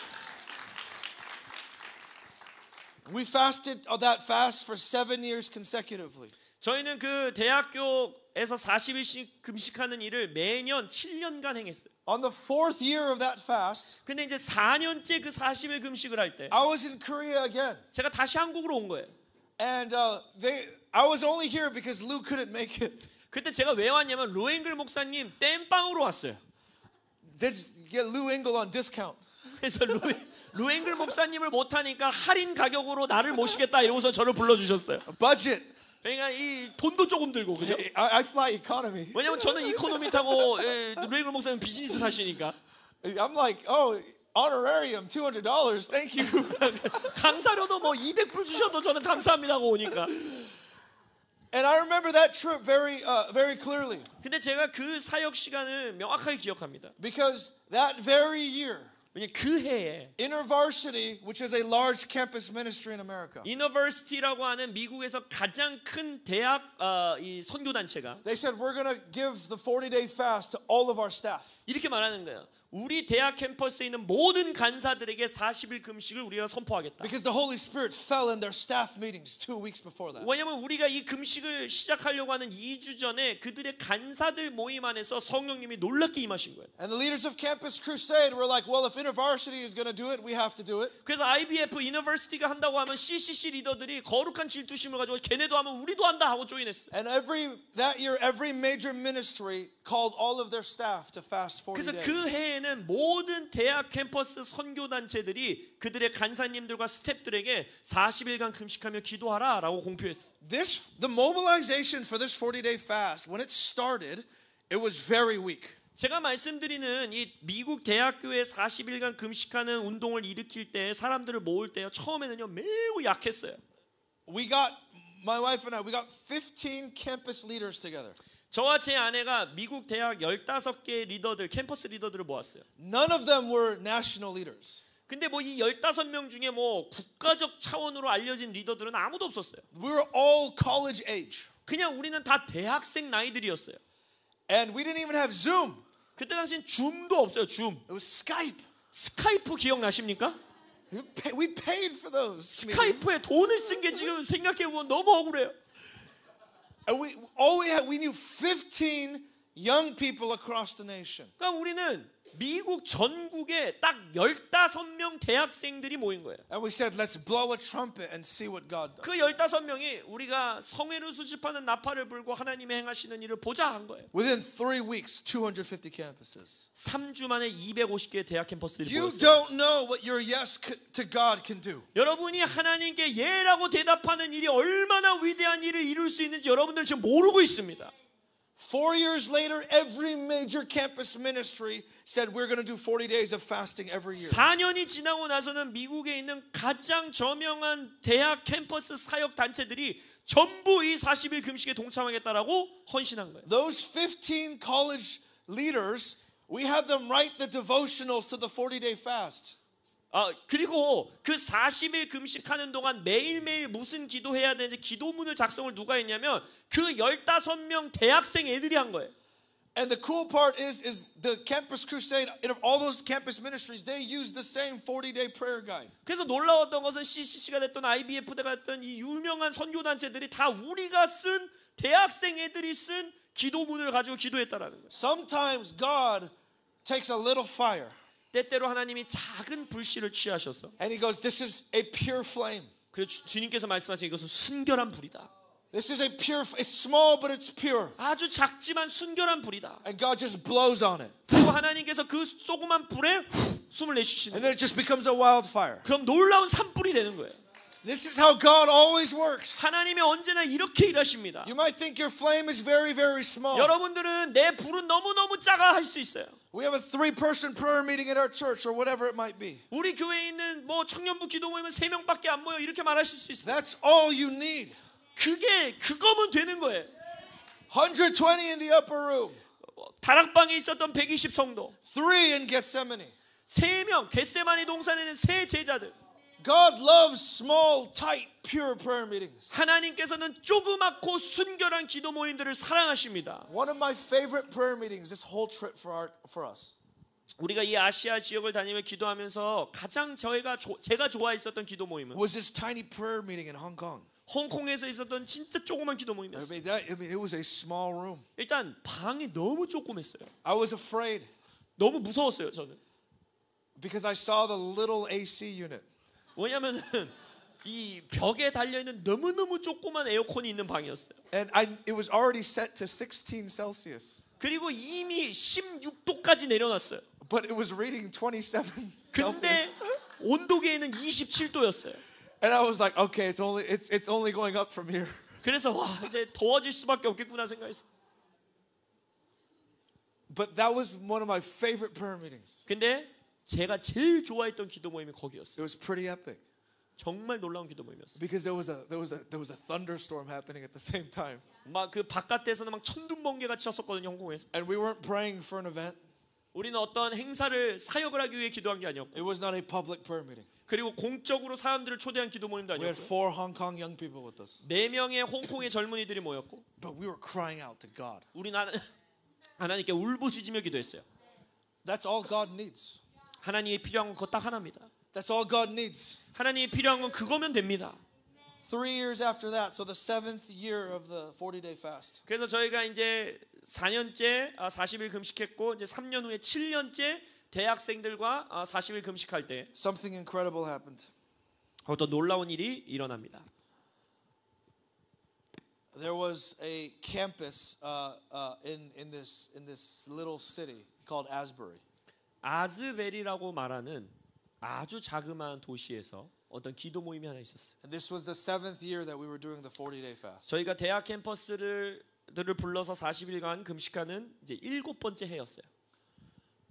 We fasted that fast for 7 years consecutively. 저희는 그 대학교에서 40일씩 금식하는 일을 매년 7년간 행했어요. On the 4th year of that fast, 근데 이제 4년째 그 40일 금식을 할 때 I was in Korea again. 제가 다시 한국으로 온 거예요. And I was only here because Lou couldn't make it. 그때 제가 왜 왔냐면 루앵글 목사님 땜빵으로 왔어요. Let's get Lou Engle on discount. 그래서 루앵글 목사님을 못하니까 할인 가격으로 나를 모시겠다 이러고서 저를 불러주셨어요. Budget. 그러니까 이 돈도 조금 들고 그죠? I fly economy. 왜냐면 저는 이코노미 타고 루앵글 목사님 비즈니스 하시니까 I'm like, oh, honorarium $200. Thank you. 강사료도 뭐 200불 주셔도 저는 감사합니다 하고 오니까. And I remember that trip very clearly. 근데 제가 그 사역 시간을 명확하게 기억합니다. Because that very year, 왜냐면 그 해에 InterVarsity, which is a large campus ministry in America, 이너버시티라고 하는 미국에서 가장 큰 대학 이 선교 단체가 they said we're going to give the 40-day fast to all of our staff. 이렇게 말하는 거예요. 우리 대학 캠퍼스에 있는 모든 간사들에게 40일 금식을 우리가 선포하겠다. Because the Holy Spirit fell in their staff meetings 2 weeks before that. 왜냐하면 우리가 이 금식을 시작하려고 하는 2주 전에 그들의 간사들 모임 안에서 성령님이 놀랍게 임하신 거예요. And the leaders of Campus Crusade were like, well, if InterVarsity is going to do it, we have to do it. 그래서 IBF 유니버시티가 한다고 하면 CCC 리더들이 거룩한 질투심을 가지고 걔네도 하면 우리도 한다 하고 조인했어요. And that year, every major ministry called all of their staff to fast 40 그래서 days. 그 해에는 모든 대학 캠퍼스 선교단체들이 그들의 간사님들과 스태프들에게 40일간 금식하며 기도하라라고 공표했어요. The mobilization for this 40-day fast, when it started, it was very weak. 제가 말씀드리는 이 미국 대학교에 40일간 금식하는 운동을 일으킬 때 사람들을 모을 때요 처음에는요 매우 약했어요. My wife and I, we got 15 campus leaders together. 저와 제 아내가 미국 대학 15개 리더들, 캠퍼스 리더들을 모았어요. None of them were national leaders. 근데 뭐 이 15명 중에 뭐 국가적 차원으로 알려진 리더들은 아무도 없었어요. We were all college age. 그냥 우리는 다 대학생 나이들이었어요. And we didn't even have Zoom. 그때 당시엔 줌도 없어요. 줌. It was Skype. 스카이프 기억나십니까? We paid for those. 스카이프에 돈을 쓴 게 지금 생각해보면 너무 억울해요. And we knew 15 young people across the nation. 그러니까 우리는 미국 전국에 딱 15명 대학생들이 모인 거예요. And we said, let's blow a trumpet and see what God does. 그 15명이 우리가 성회를 수집하는 나팔을 불고 하나님이 행하시는 일을 보자 한 거예요. Within 3 weeks, 250 campuses. 3주 만에 250개의 대학 캠퍼스들이 You 모였어요. don't know what your yes to God can do. 여러분이 하나님께 예라고 대답하는 일이 얼마나 위대한 일을 이룰 수 있는지 여러분들 지금 모르고 있습니다. 4 years later, every major campus ministry said we're going to do 40 days of fasting every year. 4년이 지나고 나서는 미국에 있는 가장 저명한 대학 캠퍼스 사역 단체들이 전부 이 40일 금식에 동참하겠다라고 헌신한 거예요. Those 15 college leaders, we had them write the devotionals to the 40-day fast. 그리고 그 40일 금식하는 동안 매일매일 무슨 기도해야 되는지 기도문을 작성을 누가 했냐면 그 15명 대학생 애들이 한 거예요. And the cool part is the Campus Crusade, all those campus ministries, they use the same 40-day prayer guide. 그래서 놀라웠던 것은 CCC가 됐던 IBF가 됐던 이 유명한 선교단체들이 다 우리가 쓴 대학생 애들이 쓴 기도문을 가지고 기도했다라는 거예요. Sometimes God takes a little fire. 때때로 하나님이 작은 불씨를 취하셔서 And he goes, this is a pure flame. 그래서 주님께서 말씀하신 이것은 순결한 불이다. This is it's small but it's pure. 아주 작지만 순결한 불이다. And God just blows on it. 그리고 하나님께서 그 조그만 불에 숨을 내쉬시는 And 거예요. then it just becomes a wildfire. 그럼 놀라운 산불이 되는 거예요. This is how God always works. 하나님이 언제나 이렇게 일하십니다. You might think your flame is very, very small. 여러분들은 내 불은 너무너무 작아 할 수 있어요. We have a 3-person prayer meeting at our church or whatever it might be. 우리 교회에 있는 뭐 청년부 기도 모임은 3명밖에 안 모여 이렇게 말하실 수 있어요. That's all you need. 그거면 되는 거예요. 120 in the upper room. 다락방에 있었던 120 성도, 3 in Gethsemane. 3명 겟세마니 동산에는 3 제자들. God loves small, tight, pure prayer meetings. 하나님께서는 조그맣고 순결한 기도 모임들을 사랑하십니다. One of my favorite prayer meetings this whole trip for us. 우리가 이 아시아 지역을 다니며 기도하면서 가장 제가 좋아했었던 기도 모임은 Was this tiny prayer meeting in Hong Kong. 홍콩에서 있었던 진짜 조그만 기도 모임이었어요. It was a small room. 일단 방이 너무 조그맸어요. I was afraid 너무 무서웠어요, 저는. because I saw the little AC unit. 왜냐면은 이 벽에 달려 있는 너무너무 조그만 에어컨이 있는 방이었어요. And it was already set to 16 Celsius. 그리고 이미 16도까지 내려놨어요. But it was reading 27 근데 Celsius. 온도계에는 27도였어요. And I was like, okay, it's only going up from here. 그래서 와, 이제 더워질 수밖에 없겠구나 생각했어요. But that was one of my favorite prayer meetings. 근데 제가 제일 좋아했던 기도 모임이 It 거기였어요. was pretty epic 정말 놀라운 기도 모임이었어요. because there was a thunderstorm happening at the same time. 막 그 바깥에서는 막 천둥번개가 쳤었거든요, 홍콩에서. And we weren't praying for an event. 우리는 어떤 행사를 사역을 하기 위해 기도한 게 아니었고, It was not a public prayer meeting. 그리고 공적으로 사람들을 초대한 기도 모임도 We had 아니었고, 4 Hong Kong young people with us. 4명의 홍콩의 젊은이들이 모였고, But we were crying out to God. 우리는 하나님께 울부짖으며 기도했어요. That's all God needs. 하나님이 필요한 건 그거 딱 하나입니다. That's all God needs. 하나님이 필요한 건 그거면 됩니다. 3 years after that, so the 7th year of the 40-day fast. 그래서 저희가 이제 4년째 40일 금식했고 이제 3년 후에 7년째 대학생들과 40일 금식할 때 Something incredible happened. 어떤 놀라운 일이 일어납니다. There was a campus in this little city called Asbury. 아즈베리라고 말하는 아주 자그마한 도시에서 어떤 기도 모임이 하나 있었어요. And this was the 7th year that we were doing the 40-day fast. 저희가 대학 캠퍼스들을 불러서 40일간 금식하는 이제 7번째 해였어요.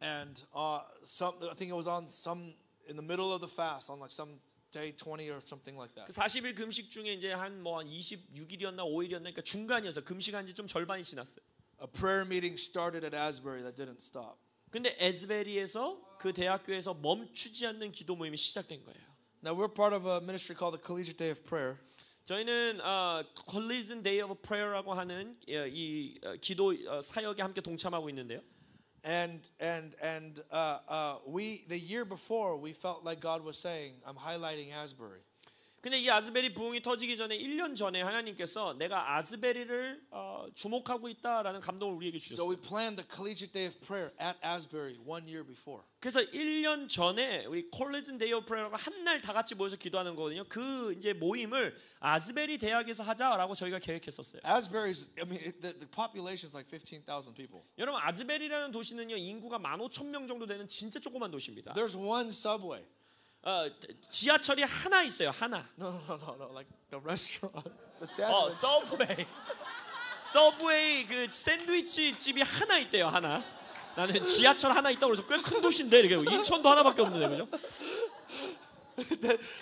And I think it was on some in the middle of the fast on like some day 20 or something like that. 그 40일 금식 중에 이제 한 26일이었나 5일이었나 그러니까 중간이어서 금식한 지 좀 절반이 지났어요. A prayer meeting started at Asbury that didn't stop. 근데 에즈베리에서 그 대학교에서 멈추지 않는 기도 모임이 시작된 거예요. Now we're part of a ministry called the Collegiate Day of Prayer. 저희는 Collision Day of Prayer라고 하는 이 기도 사역에 함께 동참하고 있는데요. And we the year before we felt like God was saying, I'm highlighting Asbury. 근데 이 아즈베리 부흥이 터지기 전에 1년 전에 하나님께서 내가 아즈베리를 주목하고 있다라는 감동을 우리에게 So 주셨어요. we planned the Collegiate Day of Prayer at Asbury 1 year before. 그래서 1년 전에 우리 콜리전 데이 오브 프레이어라고 한 날 다 같이 모여서 기도하는 거거든요. 그 이제 모임을 아즈베리 대학에서 하자라고 저희가 계획했었어요. Asbury's, I mean, the population is like 15,000 people. 여러분 아즈베리라는 도시는요 인구가 15,000명 정도 되는 진짜 조그만 도시입니다. There's one subway. 지하철이 하나 있어요. 하나. No, like the restaurant. The sandwich. 서브웨이. 서브웨이 그 샌드위치 집이 하나 있대요. 하나. 나는 지하철 하나 있다고 그래서 꽤 큰 도시인데 이렇게 인천도 하나밖에 없는데 그죠?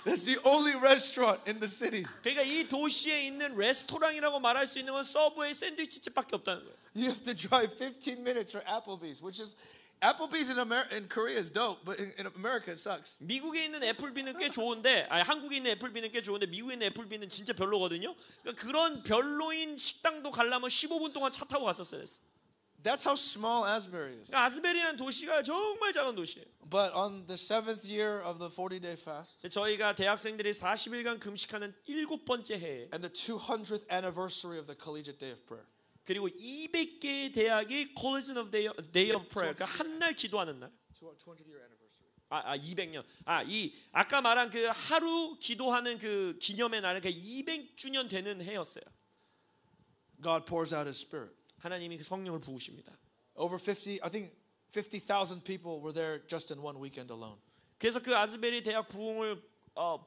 That's the only restaurant in the city. 그러니까 이 도시에 있는 레스토랑이라고 말할 수 있는 건 서브웨이 샌드위치 집밖에 없다는 거예요. You have to drive 15 minutes for Applebee's, which is Applebee's in Korea is dope, but in America it sucks. 미국에 있는 애플비는 꽤 좋은데, 한국에 있는 애플비는 꽤 좋은데 미국에 있는 애플비는 진짜 별로거든요. 그러니까 그런 별로인 식당도 가려면 15분 동안 차 타고 갔었어야 됐어. That's how small Asbury is. 그러니까 아즈베리라는 도시가 정말 작은 도시예요. But on the 7th year of the 40-day fast 저희가 대학생들이 40일간 금식하는 7번째 해에 and the 200th anniversary of the Collegiate Day of Prayer. 그리고 200개의 대학이 Collision of Day of Prayer, 그러니까 한 날 기도하는 날. 200-year anniversary. 200년. 이 아까 말한 그 하루 기도하는 그 기념의 날은 그 200주년 되는 해였어요. God pours out His Spirit. 하나님이 그 성령을 부으십니다. Over 50, I think 50,000 people were there just in one weekend alone. 그래서 그 아즈베리 대학 부흥을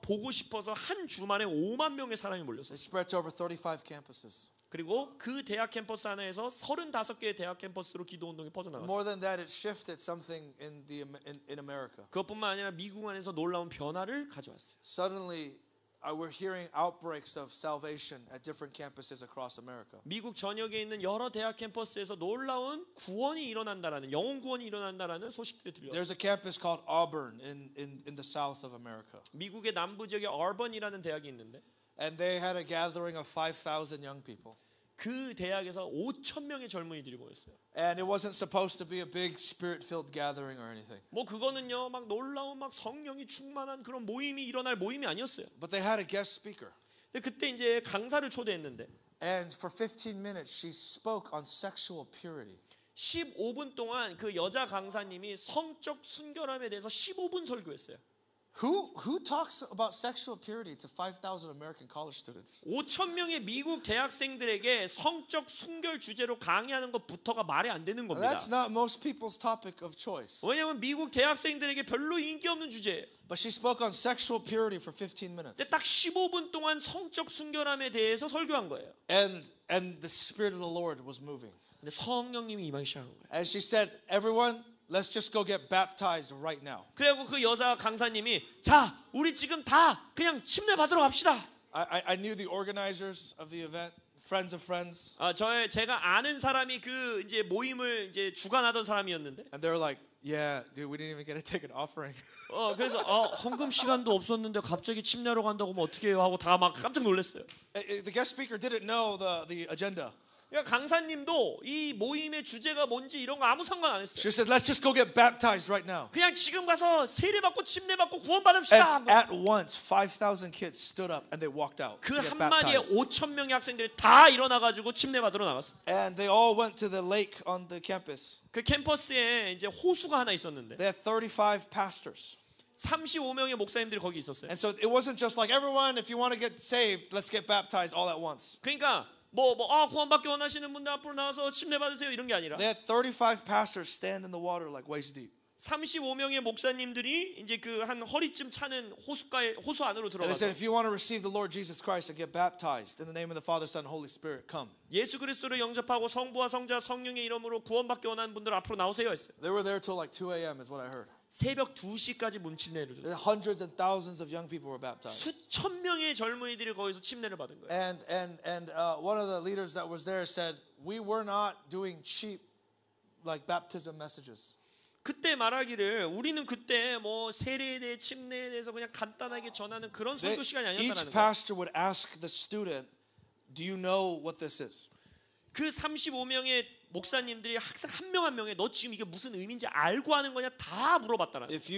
보고 싶어서 한 주만에 5만 명의 사람이 몰렸어요. It spread to over 35 campuses. 그리고 그 대학 캠퍼스 안에서 35개의 대학 캠퍼스로 기도 운동이 퍼져나갔어요. More than that, it shifted something in America. 그것뿐만 아니라 미국 안에서 놀라운 변화를 가져왔어요. Suddenly, we're hearing outbreaks of salvation at different campuses across America. 미국 전역에 있는 여러 대학 캠퍼스에서 놀라운 구원이 일어난다라는 영혼 구원이 일어난다라는 소식들이 들려요. There's a campus called Auburn in the south of America. 미국의 남부 지역에 얼번이라는 대학이 있는데 And they had a gathering of 5,000 young people. 그 대학에서 5,000명의 젊은이들이 모였어요. And it wasn't supposed to be a big spirit-filled gathering or anything. 뭐 그거는요 막 놀라운 막 성령이 충만한 그런 모임이 일어날 모임이 아니었어요. But they had a guest speaker. 근데 그때 이제 강사를 초대했는데 And for 15 minutes, she spoke on sexual purity. 15분 동안 그 여자 강사님이 성적 순결함에 대해서 15분 설교했어요. Who talks about sexual purity to 5,000 American college students? 5,000명의 미국 대학생들에게 성적 순결 주제로 강의하는 것부터가 말이 안 되는 겁니다. That's not most people's topic of choice. 왜냐하면 미국 대학생들에게 별로 인기 없는 주제예요. But she spoke on sexual purity for 15 minutes. 근데 딱 15분 동안 성적 순결함에 대해서 설교한 거예요. And the Spirit of the Lord was moving. 근데 성령님이 임하기 시작한 거예요. And she said, everyone, let's just go get baptized right now. 그리고 그 여자 강사님이 자, 우리 지금 다 그냥 침례 받으러 갑시다. I knew the organizers of the event, friends of friends. 제가 아는 사람이 그 이제 모임을 이제 주관하던 사람이었는데. And they're like, yeah, dude, we didn't even get to take an offering. 그래서 헌금 시간도 없었는데 갑자기 침례하러 간다고 하면 어떻게 해요 하고 다 막 깜짝 놀랐어요. The guest speaker didn't know the agenda. 그러니까 강사님도 이 모임의 주제가 뭔지 이런 거 아무 상관 안 했어요. She said, let's just go get baptized right now. 그냥 지금 가서 세례받고 침례받고 구원받읍시다. And at once, 5,000 kids stood up and they walked out 그 to get 한 마리에 baptized. 5천 명의 학생들이 다 일어나가지고 침례받으러 나갔어. And they all went to the lake on the campus. 그 캠퍼스에 이제 호수가 하나 있었는데 They had 35 pastors. 35명의 목사님들이 거기 있었어요. And so it wasn't just like everyone, if you want to get saved, let's get baptized all at once. 그러니까 구원받기 원하시는 분들 앞으로 나와서 침례 받으세요 이런 게 아니라 They had 35 pastors stand in the water like waist deep. 35명의 목사님들이 이제 그 한 허리쯤 차는 호수 안으로 And they said, 들어가서 if you want to receive the Lord Jesus Christ and get baptized in the name of the Father, Son, and Holy Spirit, come. 예수 그리스도를 영접하고 성부와 성자 성령의 이름으로 구원받기 원하는 분들 앞으로 나오세요 했어요. They were there till like 2 a.m. is what I heard. 새벽 2시까지 문침례를 줬어요. Hundreds and thousands of young people were baptized. 수천 명의 젊은이들이 거기서 침례를 받은 거예요. And one of the leaders that was there said, we were not doing cheap like baptism messages. 그때 말하기를 우리는 그때 뭐 세례에 대해 침례에 대해서 그냥 간단하게 전하는 그런 설교 시간이 Each 아니었다는 거예요. pastor would ask the student, do you know what this is? 그 35명의 목사님들이 학생 한 명 한 명에 너 지금 이게 무슨 의미인지 알고 하는 거냐 다 물어봤다는 거예요. If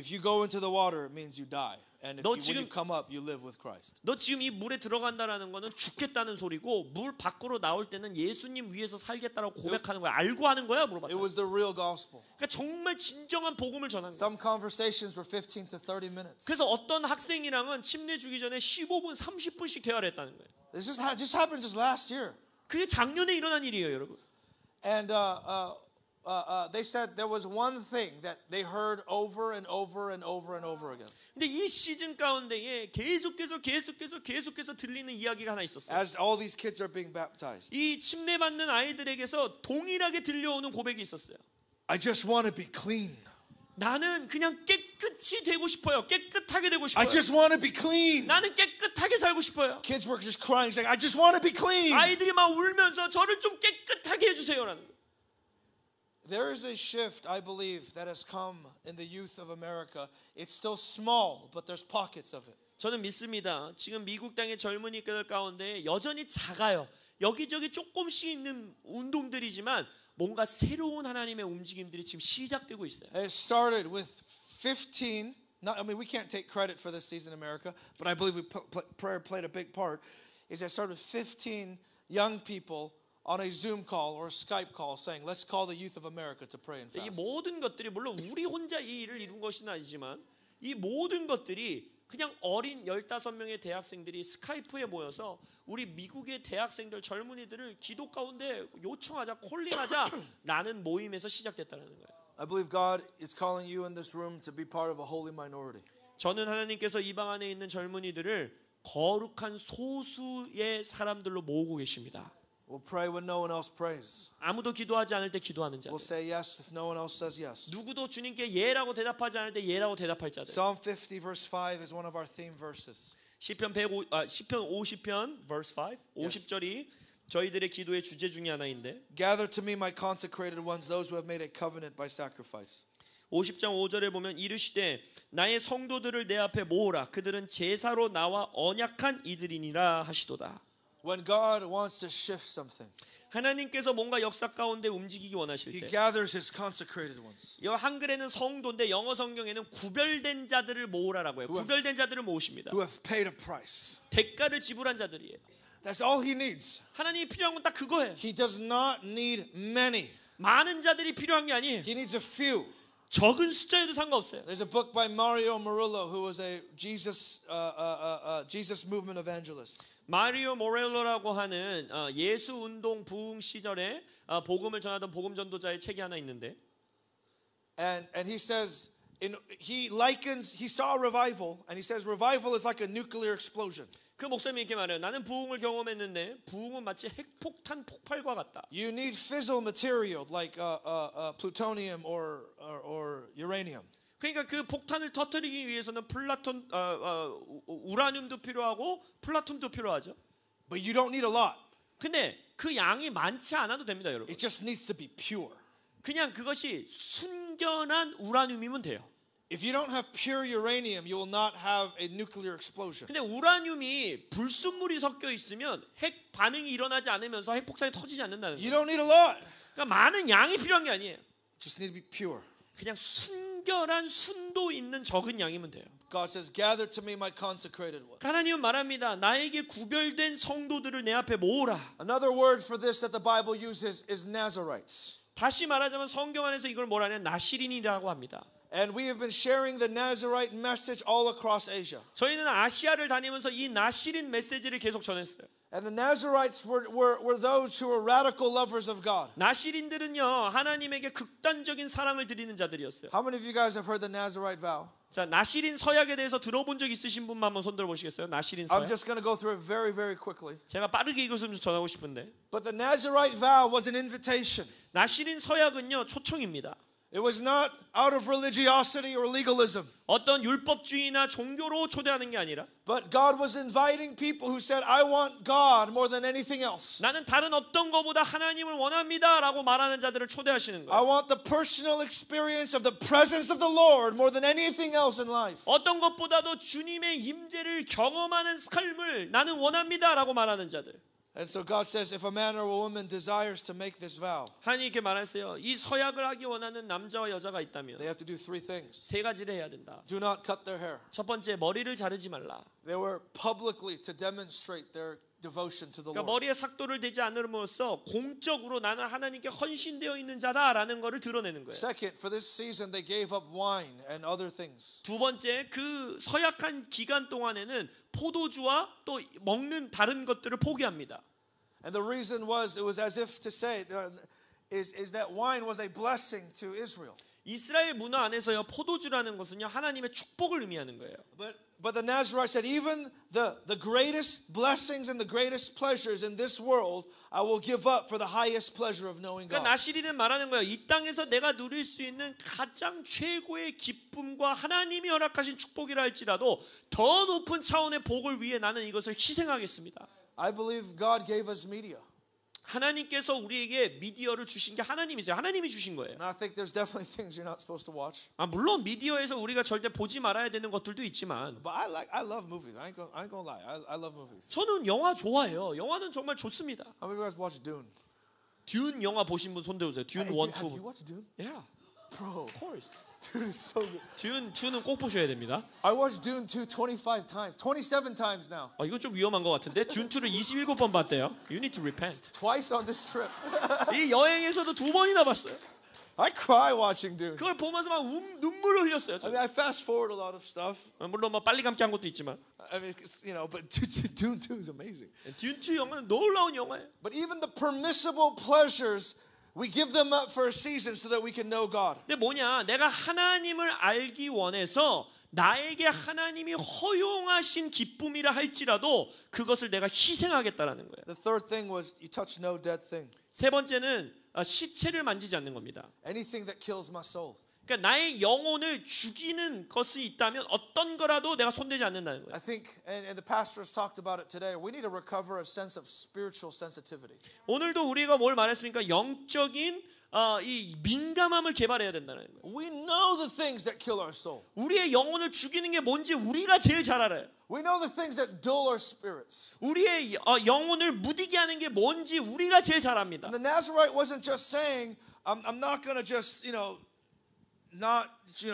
you go into the water, it means you die. And 너 when you 지금- come up, you live with Christ. 너 지금 이 물에 들어간다라는 거는 죽겠다는 소리고 물 밖으로 나올 때는 예수님 위해서 살겠다라고 고백하는 거야. 알고 하는 거야? 물어봤다. It was the real gospel. 그러니까 정말 진정한 복음을 전한 거야. Some conversations were 15 to 30 minutes. 그래서 어떤 학생이랑은 침례 주기 전에 15분, 30분씩 대화를 했다는 거예요. This just happened just last year. 그게 작년에 일어난 일이에요, 여러분. And they said there was one thing that they heard over and over and over and over again. 근데 이 시즌 가운데에 계속해서 들리는 이야기가 하나 있었어요. As all these kids are being baptized, 이 침례 받는 아이들에게서 동일하게 들려오는 고백이 있었어요. I just want to be clean. 나는 그냥 깨끗이 되고 싶어요. 깨끗하게 되고 싶어요. I just want to be clean. 나는 깨끗하게 살고 싶어요. Kids were just crying, saying, I just want to be clean. 아이들이 막 울면서 저를 좀 깨끗하게 해주세요라는 거예요. There is a shift, I believe, that has come in the youth of America. It's still small, but there's pockets of it. 저는 믿습니다. 지금 미국 땅의 젊은이들 가운데 여전히 작아요. 여기저기 조금씩 있는 운동들이지만 뭔가 새로운 하나님의 움직임들이 지금 시작되고 있어요. It started with 15. We can't take credit for this season in America, but I believe prayer played a big part. Is that started with 15 young people on a Zoom call or a Skype call saying, let's call the youth of America to pray and 이 fast. 모든 것들이 물론 우리 혼자 이 일을 이룬 것은 아니지만 이 모든 것들이 그냥 어린 15명의 대학생들이 스카이프에 모여서 우리 미국의 대학생들 젊은이들을 기도 가운데 요청하자 콜링하자 라는 모임에서 시작됐다는 거예요. I believe God is calling you in this room to be part of a holy minority. 저는 하나님께서 이 방 안에 있는 젊은이들을 거룩한 소수의 사람들로 모으고 계십니다. We'll pray when no one else prays. 아무도 기도하지 않을 때 기도하는 자들. We'll say yes if no one else says yes. 누구도 주님께 예라고 대답하지 않을 때 예라고 대답할 자들. Psalm 50 verse 5 is one of our theme verses. 시편 50편 verse 5 50절이 저희들의 기도의 주제 중에 하나인데 Gather to me my consecrated ones, those who have made a covenant by sacrifice. 50장 5절에 보면 이르시되 나의 성도들을 내 앞에 모으라 그들은 제사로 나와 언약한 이들이니라 하시도다. When God wants to shift something, 하나님께서 뭔가 역사 가운데 움직이기 원하실 He 때 gathers His consecrated ones. 이 한글에는 성도인데 영어 성경에는 구별된 자들을 모으라라고 해요. 구별된 자들을 모으십니다. Who have paid a price. 대가를 지불한 자들이에요. That's all He needs. 하나님이 필요한 건 딱 그거예요. He does not need many. 많은 자들이 필요한 게 아니에요. He needs a few. 적은 숫자에도 상관없어요. There's a book by Mario Murillo, who was a Jesus movement evangelist. 마리오 모렐로라고 하는 예수 운동 부흥 시절에 복음을 전하던 복음 전도자의 책이 하나 있는데 And he says, he saw a revival, and he says revival is like a nuclear explosion. 그 목사님이 이렇게 말해요. 나는 부흥을 경험했는데 부흥은 마치 핵폭탄 폭발과 같다. You need fissile material like plutonium or uranium. 그러니까 그 폭탄을 터뜨리기 위해서는 우라늄도 필요하고 플라톤도 필요하죠. But you don't need a lot. 근데 그 양이 많지 않아도 됩니다, 여러분. It just needs to be pure. 그냥 그것이 순결한 우라늄이면 돼요. If you don't have pure uranium, you will not have a nuclear explosion. 근데 우라늄이 불순물이 섞여 있으면 핵 반응이 일어나지 않으면서 핵폭탄이 터지지 않는다는 You 거예요. don't need a lot. 그러니까 많은 양이 필요한 게 아니에요. You just need to be pure. 그냥 순결한 순도 있는 적은 양이면 돼요. God says, gather to me my consecrated ones. 하나님은 말합니다. 나에게 구별된 성도들을 내 앞에 모으라. Another word for this that the Bible uses is Nazarites. 다시 말하자면 성경 안에서 이걸 뭐라냐 나시린이라고 합니다. And we have been sharing the Nazarite message all across Asia. 저희는 아시아를 다니면서 이 나시린 메시지를 계속 전했어요. And the Nazarites were those who were radical lovers of God. 나시린들은요 하나님에게 극단적인 사랑을 드리는 자들이었어요. How many of you guys have heard the Nazarite vow? 자 나시린 서약에 대해서 들어본 적 있으신 분만 한번 손들어 보시겠어요? 나시린 I'm 서약. just going to go through it very, very quickly. 제가 빠르게 이것을 좀 전하고 싶은데 But the Nazarite vow was an invitation. 나시린 서약은요 초청입니다. It was not out of religiosity or legalism. 어떤 율법주의나 종교로 초대하는 게 아니라 But God was inviting people who said, I want God more than anything else. 나는 다른 어떤 것보다 하나님을 원합니다라고 말하는 자들을 초대하시는 I 거예요. want the personal experience of the presence of the Lord more than anything else in life. 어떤 것보다도 주님의 임재를 경험하는 삶을 나는 원합니다라고 말하는 자들. And so God says, if a man or a woman desires to make this vow, 하나님 이렇게 말했어요. 이 서약을 하기 원하는 남자와 여자가 있다면 they have to do three things. 세 가지를 해야 된다. Do not cut their hair. 첫 번째 머리를 자르지 말라. They were publicly to demonstrate their devotion to the 그러니까 Lord. 머리에 삭도를 대지 않음으로써 공적으로 나는 하나님께 헌신되어 있는 자다라는 것을 드러내는 거예요. Second, for this season, they gave up wine and other things. 두 번째 그 서약한 기간 동안에는 포도주와 또 먹는 다른 것들을 포기합니다. And the reason was, it was as if to say, is that wine was a blessing to Israel. 이스라엘 문화 안에서요 포도주라는 것은요 하나님의 축복을 의미하는 거예요. But the Nazarites said, even the greatest blessings and the greatest pleasures in this world, I will give up for the highest pleasure of knowing 그러니까 God. 나시린은 말하는 거예요. 이 땅에서 내가 누릴 수 있는 가장 최고의 기쁨과 하나님이 허락하신 축복이라 할지라도 더 높은 차원의 복을 위해 나는 이것을 희생하겠습니다. I believe God gave us media. 하나님께서 우리에게 미디어를 주신 게 하나님이세요. 하나님이 주신 거예요. And I think there's definitely things you're not supposed to watch. 물론 미디어에서 우리가 절대 보지 말아야 되는 것들도 있지만 But I love movies. I ain't gonna lie. I love movies. 저는 영화 좋아해요. 영화는 정말 좋습니다. How many of you guys watch Dune? 듄 영화 보신 분 손 들어주세요. 듄 1, 2. Have you watched Dune? Yeah, Bro, of course. Dune is so good. 듄 2는 꼭 보셔야 됩니다. I watched Dune 2 25 times. 27 times now. 이거 좀 위험한 것 같은데 듄 2를 27번 봤대요. You need to repent. Twice on this trip. 이 여행에서도 2번이나 봤어요. I cry watching Dune. 그걸 보면서 막 눈물을 흘렸어요. I mean, I fast forward a lot of stuff. 물론 뭐 빨리 감기 한 것도 있지만 I mean, but Dune 2 is amazing. 듄 2 영화는 놀라운 영화예요. But even the permissible pleasures, we give them up for a season so that we can know God. 근데 뭐냐? 내가 하나님을 알기 원해서 나에게 하나님이 허용하신 기쁨이라 할지라도 그것을 내가 희생하겠다라는 거예요. The third thing was you touch no dead thing. 세 번째는 시체를 만지지 않는 겁니다. Anything that kills my soul. 그러니까 나의 영혼을 죽이는 것이 있다면 어떤 거라도 내가 손대지 않는다는 거예요. I think, and the pastor has talked about it today, we need to recover a sense of spiritual sensitivity. 오늘도 우리가 뭘 말했습니까? 영적인 이 민감함을 개발해야 된다는 거예요. We know the things that kill our soul. 우리의 영혼을 죽이는 게 뭔지 우리가 제일 잘 알아요. We know the things that dull our spirits. 우리의 영혼을 무디게 하는 게 뭔지 우리가 제일 잘 압니다. And the Nazarite wasn't just saying, I'm not going to just,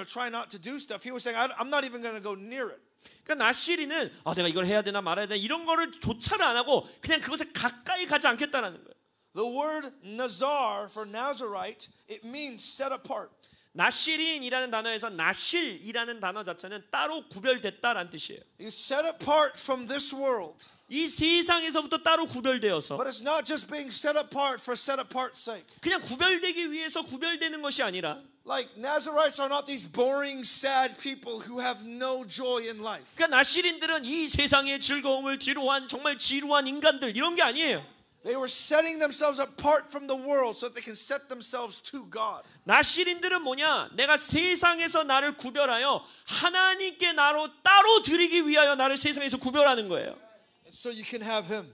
try not to do stuff. He was saying, I'm not even going to go near it. 그러니까 나시리는 내가 이걸 해야 되나 말아야 되나 이런 거를 조차를 안 하고 그냥 그것에 가까이 가지 않겠다라는 거예요. The word Nazar for Nazarite, it means set apart. 나시린이라는 단어에서 나실이라는 단어 자체는 따로 구별됐다라는 뜻이에요. You set apart from this world. 이 세상에서부터 따로 구별되어서 But it's not just being set apart for set apart's sake. 그냥 구별되기 위해서 구별되는 것이 아니라 Like Nazarites are not these boring, sad people who have no joy in life. 그러니까 나시린들은 이 세상의 즐거움을 뒤로한 정말 지루한 인간들 이런 게 아니에요. They were setting themselves apart from the world so that they can set themselves to God. 나시린들은 뭐냐? 내가 세상에서 나를 구별하여 하나님께 나로 따로 드리기 위하여 나를 세상에서 구별하는 거예요. So you can have Him.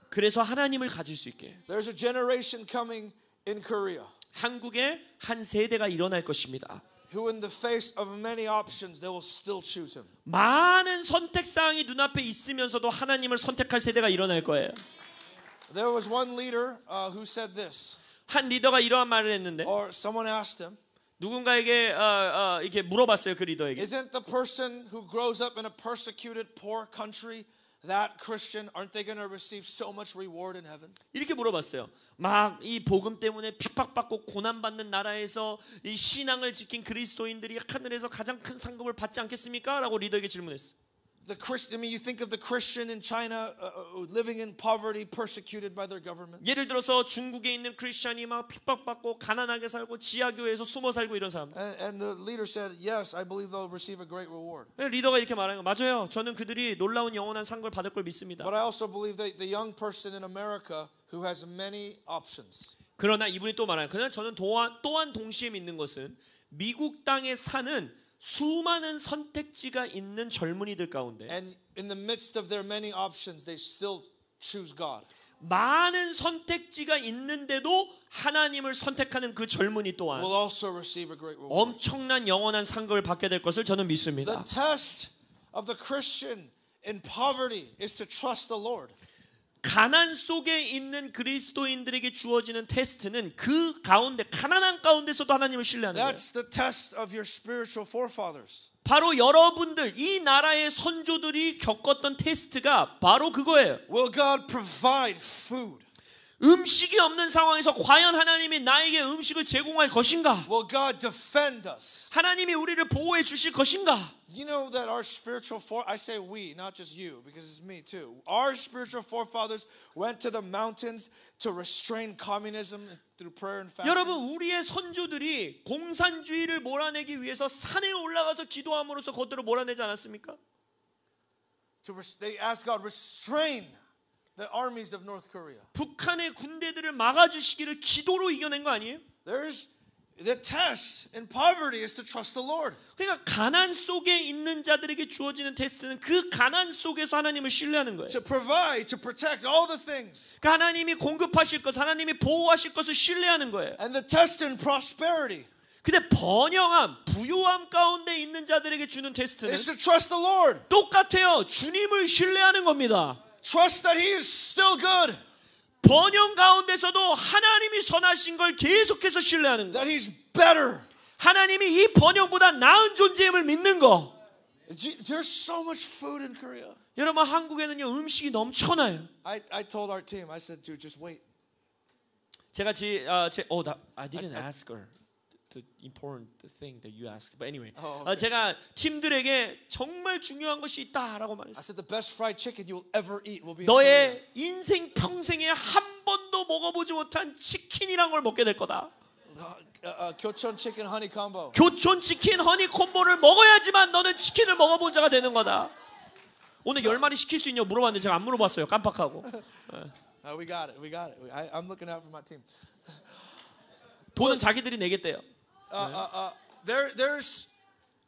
그래서 하나님을 가질 수 있게. There's a generation coming in Korea. 한국에 한 세대가 일어날 것입니다. who in the face of many options they will still choose him. 많은 선택 사항이 눈앞에 있으면서도 하나님을 선택할 세대가 일어날 거예요. There was one leader who said this. 한 리더가 이러한 말을 했는데 Or someone asked him, 누군가에게 이렇게 물어봤어요. 그 리더에게. isn't the person who grows up in a persecuted poor country that Christian? Aren't they going to receive so much reward in heaven? 이렇게 물어봤어요. 막 이 복음 때문에 핍박받고 고난받는 나라에서 이 신앙을 지킨 그리스도인들이 하늘에서 가장 큰 상급을 받지 않겠습니까? 라고 리더에게 질문했어요. The Christian, I mean, you think of the Christian in China living in poverty, persecuted by their government. 예를 들어서 중국에 있는 크리스천이 막 핍박받고 가난하게 살고 지하교회에서 숨어 살고 이런 사람. And the leader said, yes, I believe they'll receive a great reward. 리더가 이렇게 말하는 거 맞아요. 저는 그들이 놀라운 영원한 상급을 받을 걸 믿습니다. But I also believe that the young person in America who has many options. 그러나 이분이 또 말하는 그러나 저는 또한 동시에 믿는 것은 미국 땅에 사는 수많은 선택지가 있는 젊은이들 가운데 And in the midst of their many options, they still choose God. 많은 선택지가 있는데도 하나님을 선택하는 그 젊은이 또한 Will also receive a great reward. 엄청난 영원한 상급을 받게 될 것을 저는 믿습니다. The test of the Christian in poverty is to trust the Lord. 가난 속에 있는 그리스도인들에게 주어지는 테스트는 그 가운데 가난한 가운데서도 하나님을 신뢰하는 거예요. That's the test of your spiritual forefathers. 바로 여러분들 이 나라의 선조들이 겪었던 테스트가 바로 그거예요. Will God provide food? 음식이 없는 상황에서 과연 하나님이 나에게 음식을 제공할 것인가? Will God defend us? 하나님이 우리를 보호해 주실 것인가? You know that our spiritual I say we, not just you, because it's me too. Our spiritual forefathers went to the mountains to restrain communism through prayer and fasting. 여러분 우리의 선조들이 공산주의를 몰아내기 위해서 산에 올라가서 기도함으로써 그것들을 몰아내지 않았습니까? They asked God restrain the armies of North Korea. 북한의 군대들을 막아주시기를 기도로 이겨낸 거 아니에요? There's the test in poverty is to trust the Lord. 그러니까 가난 속에 있는 자들에게 주어지는 테스트는 그 가난 속에서 하나님을 신뢰하는 거예요. To provide, to protect all the things. 그러니까 하나님이 공급하실 것, 하나님이 보호하실 것을 신뢰하는 거예요. And the test in prosperity 근데 번영함, 부요함 가운데 있는 자들에게 주는 테스트는 is to trust the Lord. 똑같아요. 주님을 신뢰하는 겁니다. Trust that He is still good. 번영 가운데서도 하나님이 선하신 걸 계속해서 신뢰하는 거. That He's better. 하나님이 이 번영보다 나은 존재임을 믿는 거. There's so much food in Korea. 여러분 한국에는요 음식이 넘쳐나요. I told our team, I said, dude, just wait. 제가 I didn't ask her the important thing that you asked. But anyway, okay. 제가 팀들에게 정말 중요한 것이 있다라고 I 말했어요. said, the best fried chicken you will ever eat will be in Korea. 너의 인생 평생에 한 번도 먹어보지 못한 치킨이란 걸 먹게 될 거다. Gyeocheon chicken honey combo. 교촌 치킨 허니 콤보를 먹어야지만 너는 치킨을 먹어본 자가 되는 거다. 오늘 10마리 시킬 수 있냐고 물어봤는데 제가 안 물어봤어요. 깜빡하고. We got it. I'm looking out for my team. 돈은 자기들이 내겠대요. There's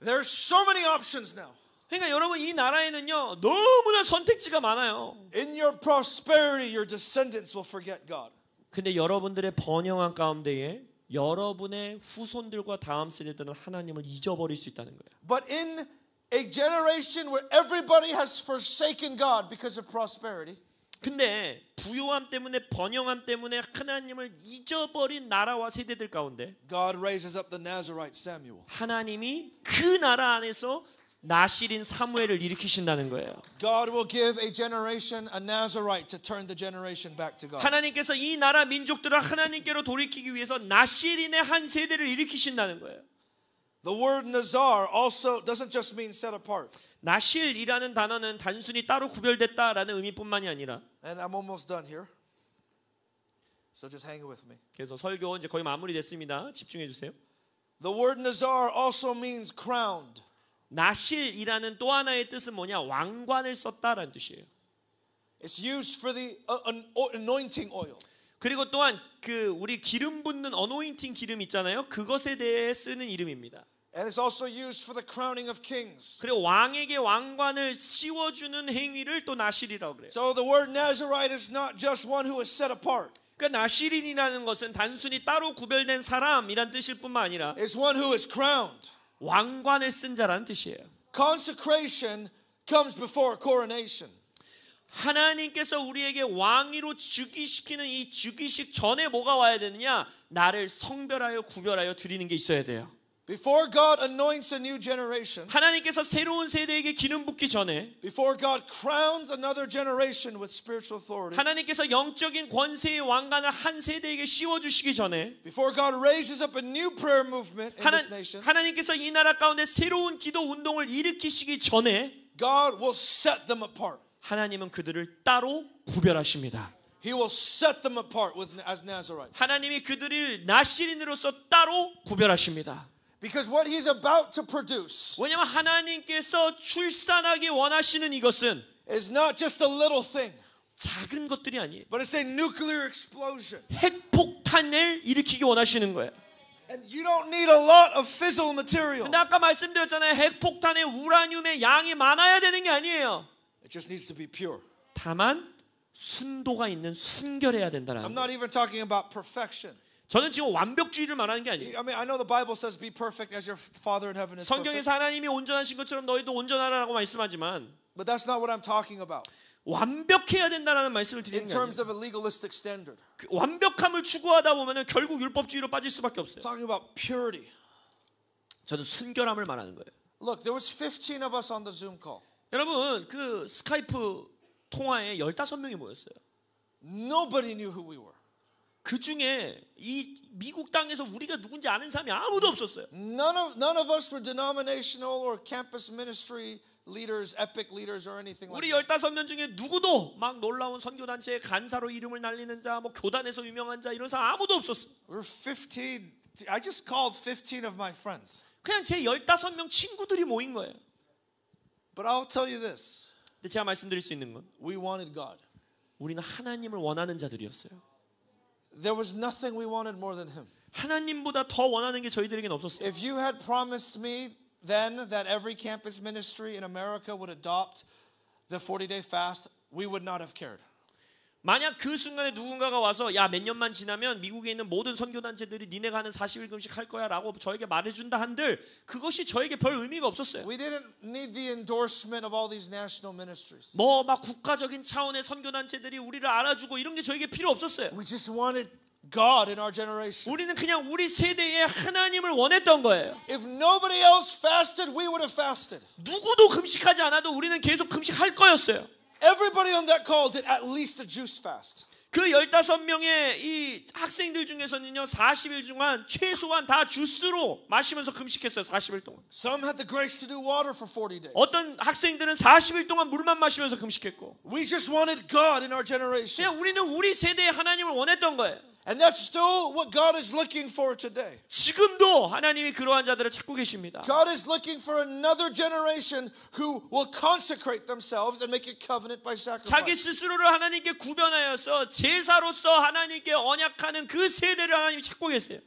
so many options now. 그러니까 여러분 이 나라에는요 너무나 선택지가 많아요. In your prosperity, your descendants will forget God. 근데 여러분들의 번영한 가운데에 여러분의 후손들과 다음 세대들은 하나님을 잊어버릴 수 있다는 거예요. But in a generation where everybody has forsaken God because of prosperity, 근데 부요함 때문에 번영함 때문에 하나님을 잊어버린 나라와 세대들 가운데 God raises up the Nazarite Samuel. 하나님이 그 나라 안에서 나실인 사무엘을 일으키신다는 거예요. God will give a generation a Nazarite to turn the generation back to God. 하나님께서 이 나라 민족들을 하나님께로 돌이키기 위해서 나실인의 한 세대를 일으키신다는 거예요. The word Nazar also doesn't just mean set apart. 나실이라는 단어는 단순히 따로 구별됐다라는 의미뿐만이 아니라 And I'm almost done here. So just hang with me. 그래서 설교 이제 거의 마무리됐습니다. 집중해 주세요. The word Nazar also means crowned. 나실이라는 또 하나의 뜻은 뭐냐? 왕관을 썼다라는 뜻이에요. It's used for the anointing oil. 그리고 또한 그 우리 기름 붓는 어노인팅 기름 있잖아요. 그것에 대해 쓰는 이름입니다. And it's also used for the crowning of kings. 그리고 왕에게 왕관을 씌워주는 행위를 또 나실이라고 그래요. So the word Nazarite is not just one who is set apart. 그러니까 나시린이라는 것은 단순히 따로 구별된 사람이란 뜻일 뿐만 아니라 It's one who is crowned. 왕관을 쓴 자라는 뜻이에요. Consecration comes before coronation. 하나님께서 우리에게 왕위로 즉위시키는 이 즉위식 전에 뭐가 와야 되느냐? 나를 성별하여 구별하여 드리는 게 있어야 돼요. Before God anoints a new generation, 하나님께서 새로운 세대에게 기름 붓기 전에 before God crowns another generation with spiritual authority, 하나님께서 영적인 권세의 왕관을 한 세대에게 씌워주시기 전에 before God raises up a new prayer movement in this nation, 하나님께서 이 나라 가운데 새로운 기도 운동을 일으키시기 전에 God will set them apart. 하나님은 그들을 따로 구별하십니다. He will set them apart as Nazarites. 하나님이 그들을 나시린으로서 따로 구별하십니다. Because what he's about to produce 왜냐하면 하나님께서 출산하기 원하시는 이것은 is not just a little thing, 작은 것들이 아니에요. but it's a nuclear explosion. 핵폭탄을 일으키기 원하시는 거예요. And you don't need a lot of fissile material. 근데 아까 말씀드렸잖아요. 핵폭탄의 우라늄의 양이 많아야 되는 게 아니에요. It just needs to be pure. 다만 순도가 있는 순결해야 된다는 I'm 거예요. not even talking about perfection. 저는 지금 완벽주의를 말하는 게 아니에요. I mean, I know the Bible says be perfect as your Father in heaven is perfect. 성경에서 하나님이 온전하신 것처럼 너희도 온전하라고 말씀하지만 But that's not what I'm talking about. 완벽해야 된다는 말씀을 드리는 In 게 terms 아니에요. of a legalistic standard. 그 완벽함을 추구하다 보면은 결국 율법주의로 빠질 수밖에 없어요. Talking about purity. 저는 순결함을 말하는 거예요. Look, there was 15 of us on the Zoom call. 여러분 그 스카이프 통화에 15명이 모였어요. Nobody knew who we were. 그 중에 이 미국 땅에서 우리가 누군지 아는 사람이 아무도 없었어요. None of us were denominational or campus ministry leaders, epic leaders or anything like 우리 that. 15명 중에 누구도 막 놀라운 선교단체의 간사로 이름을 날리는 자, 뭐 교단에서 유명한 자 이런 사람 아무도 없었어. We're 15. I just called 15 of my friends. 그냥 제 15명 친구들이 모인 거예요. But I'll tell you this. 근데 제가 말씀드릴 수 있는 건 We wanted God. 우리는 하나님을 원하는 자들이었어요. There was nothing we wanted more than Him. 하나님보다 더 원하는 게 저희들에겐 없었어요. If you had promised me then that every campus ministry in America would adopt the 40-day fast, we would not have cared. 만약 그 순간에 누군가가 와서 야, 몇 년만 지나면 미국에 있는 모든 선교단체들이 니네가 하는 40일 금식 할 거야 라고 저에게 말해준다 한들 그것이 저에게 별 의미가 없었어요. We didn't need the endorsement of all these national ministries. 뭐 막 국가적인 차원의 선교단체들이 우리를 알아주고 이런 게 저에게 필요 없었어요. We just wanted God in our generation. 우리는 그냥 우리 세대에 하나님을 원했던 거예요. If nobody else fasted, we would have fasted. 누구도 금식하지 않아도 우리는 계속 금식할 거였어요. Everybody on that call did at least a juice fast. 그 15명의 이 학생들 중에서는요 40일 동안 최소한 다 주스로 마시면서 금식했어요. 40일 동안. Some had the grace to do water for 40 days. 어떤 학생들은 40일 동안 물만 마시면서 금식했고 We just wanted God in our generation. 그냥 우리는 우리 세대에 하나님을 원했던 거예요. And that's still what God is looking for today. 지금도 하나님이 그러한 자들을 찾고 계십니다. God is looking for another generation who will consecrate themselves and make a covenant by 자기 sacrifice. 스스로를 하나님께 구별하여서 제사로서 하나님께 언약하는 그 세대를 하나님이 찾고 계세요.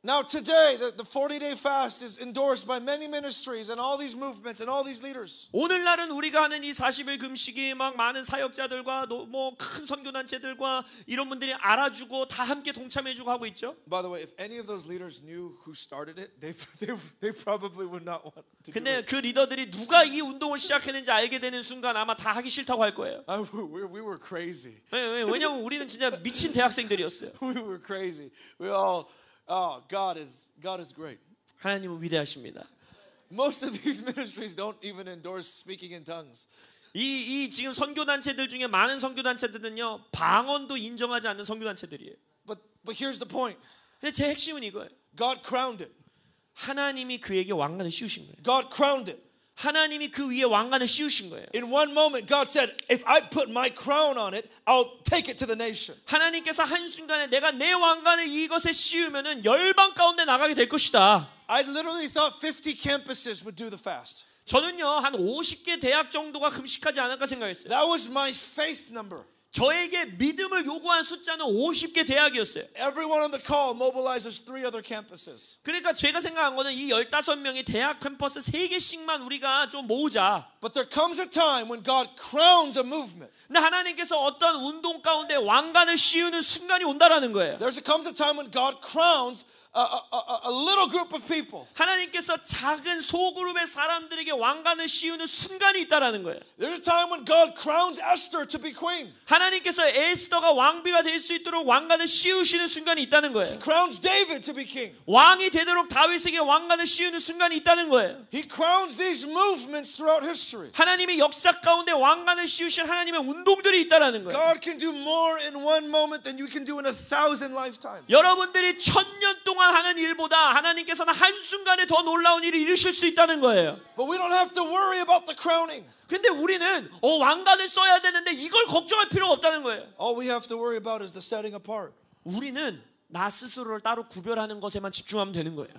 Now today, the 40-day fast is endorsed by many ministries and all these movements and all these leaders. 오늘날은 우리가 하는 이 40일 금식이 막 많은 사역자들과 뭐 큰 선교단체들과 이런 분들이 알아주고 다 함께 동참해주고 하고 있죠. By the way, if any of those leaders knew who started it, they probably would not want to do 근데 it. 그 리더들이 누가 이 운동을 시작했는지 알게 되는 순간 아마 다 하기 싫다고 할 거예요. We were crazy. 왜냐면 우리는 진짜 미친 대학생들이었어요. We were crazy. We all, God is great. 하나님은 위대하십니다. Most of these ministries don't even endorse speaking in tongues. 이 지금 선교단체들 중에 많은 선교단체들은요 방언도 인정하지 않는 선교단체들이에요. But here's the point. 근데 제 핵심은 이거예요. God crowned it. 하나님이 그에게 왕관을 씌우신 거예요. God crowned it. 하나님이 그 위에 왕관을 씌우신 거예요. In one moment, God said, if I put my crown on it, I'll take it to the nation. 하나님께서 한순간에 내가 내 왕관을 이것에 씌우면은 열방 가운데 나가게 될 것이다. I literally thought 50 campuses would do the fast. 저는요 한 50개 대학 정도가 금식하지 않을까 생각했어요. That was my faith number. 저에게 믿음을 요구한 숫자는 50개 대학이었어요. Everyone on the call mobilizes 3 other campuses. 그러니까 제가 생각한 거는 이 15명의 대학 캠퍼스 3개씩만 우리가 좀 모으자. But there comes a time when God crowns a movement. 근데 하나님께서 어떤 운동 가운데 왕관을 씌우는 순간이 온다라는 거예요. Comes a time when God crowns a little group of people. 하나님께서 작은 소그룹의 사람들에게 왕관을 씌우는 순간이 있다라는 거예요. There's a time when God crowns Esther to be queen. 하나님께서 에스더가 왕비가 될 수 있도록 왕관을 씌우시는 순간이 있다는 거예요. Crowns David to be king. 왕이 되도록 다윗에게 왕관을 씌우는 순간이 있다는 거예요. He crowns these movements throughout history. 하나님의 역사 가운데 왕관을 씌우신 하나님의 운동들이 있다라는 거예요. God can do more in one moment than you can do in 1,000 lifetimes. 여러분들이 1000년 동안 하는 일보다 하나님께서는 한순간에 더 놀라운 일을 이루실 수 있다는 거예요. But we don't have to worry about the crowning. 근데 우리는 왕관을 써야 되는데 이걸 걱정할 필요가 없다는 거예요. All we have to worry about is the setting apart. 우리는 나 스스로를 따로 구별하는 것에만 집중하면 되는 거예요.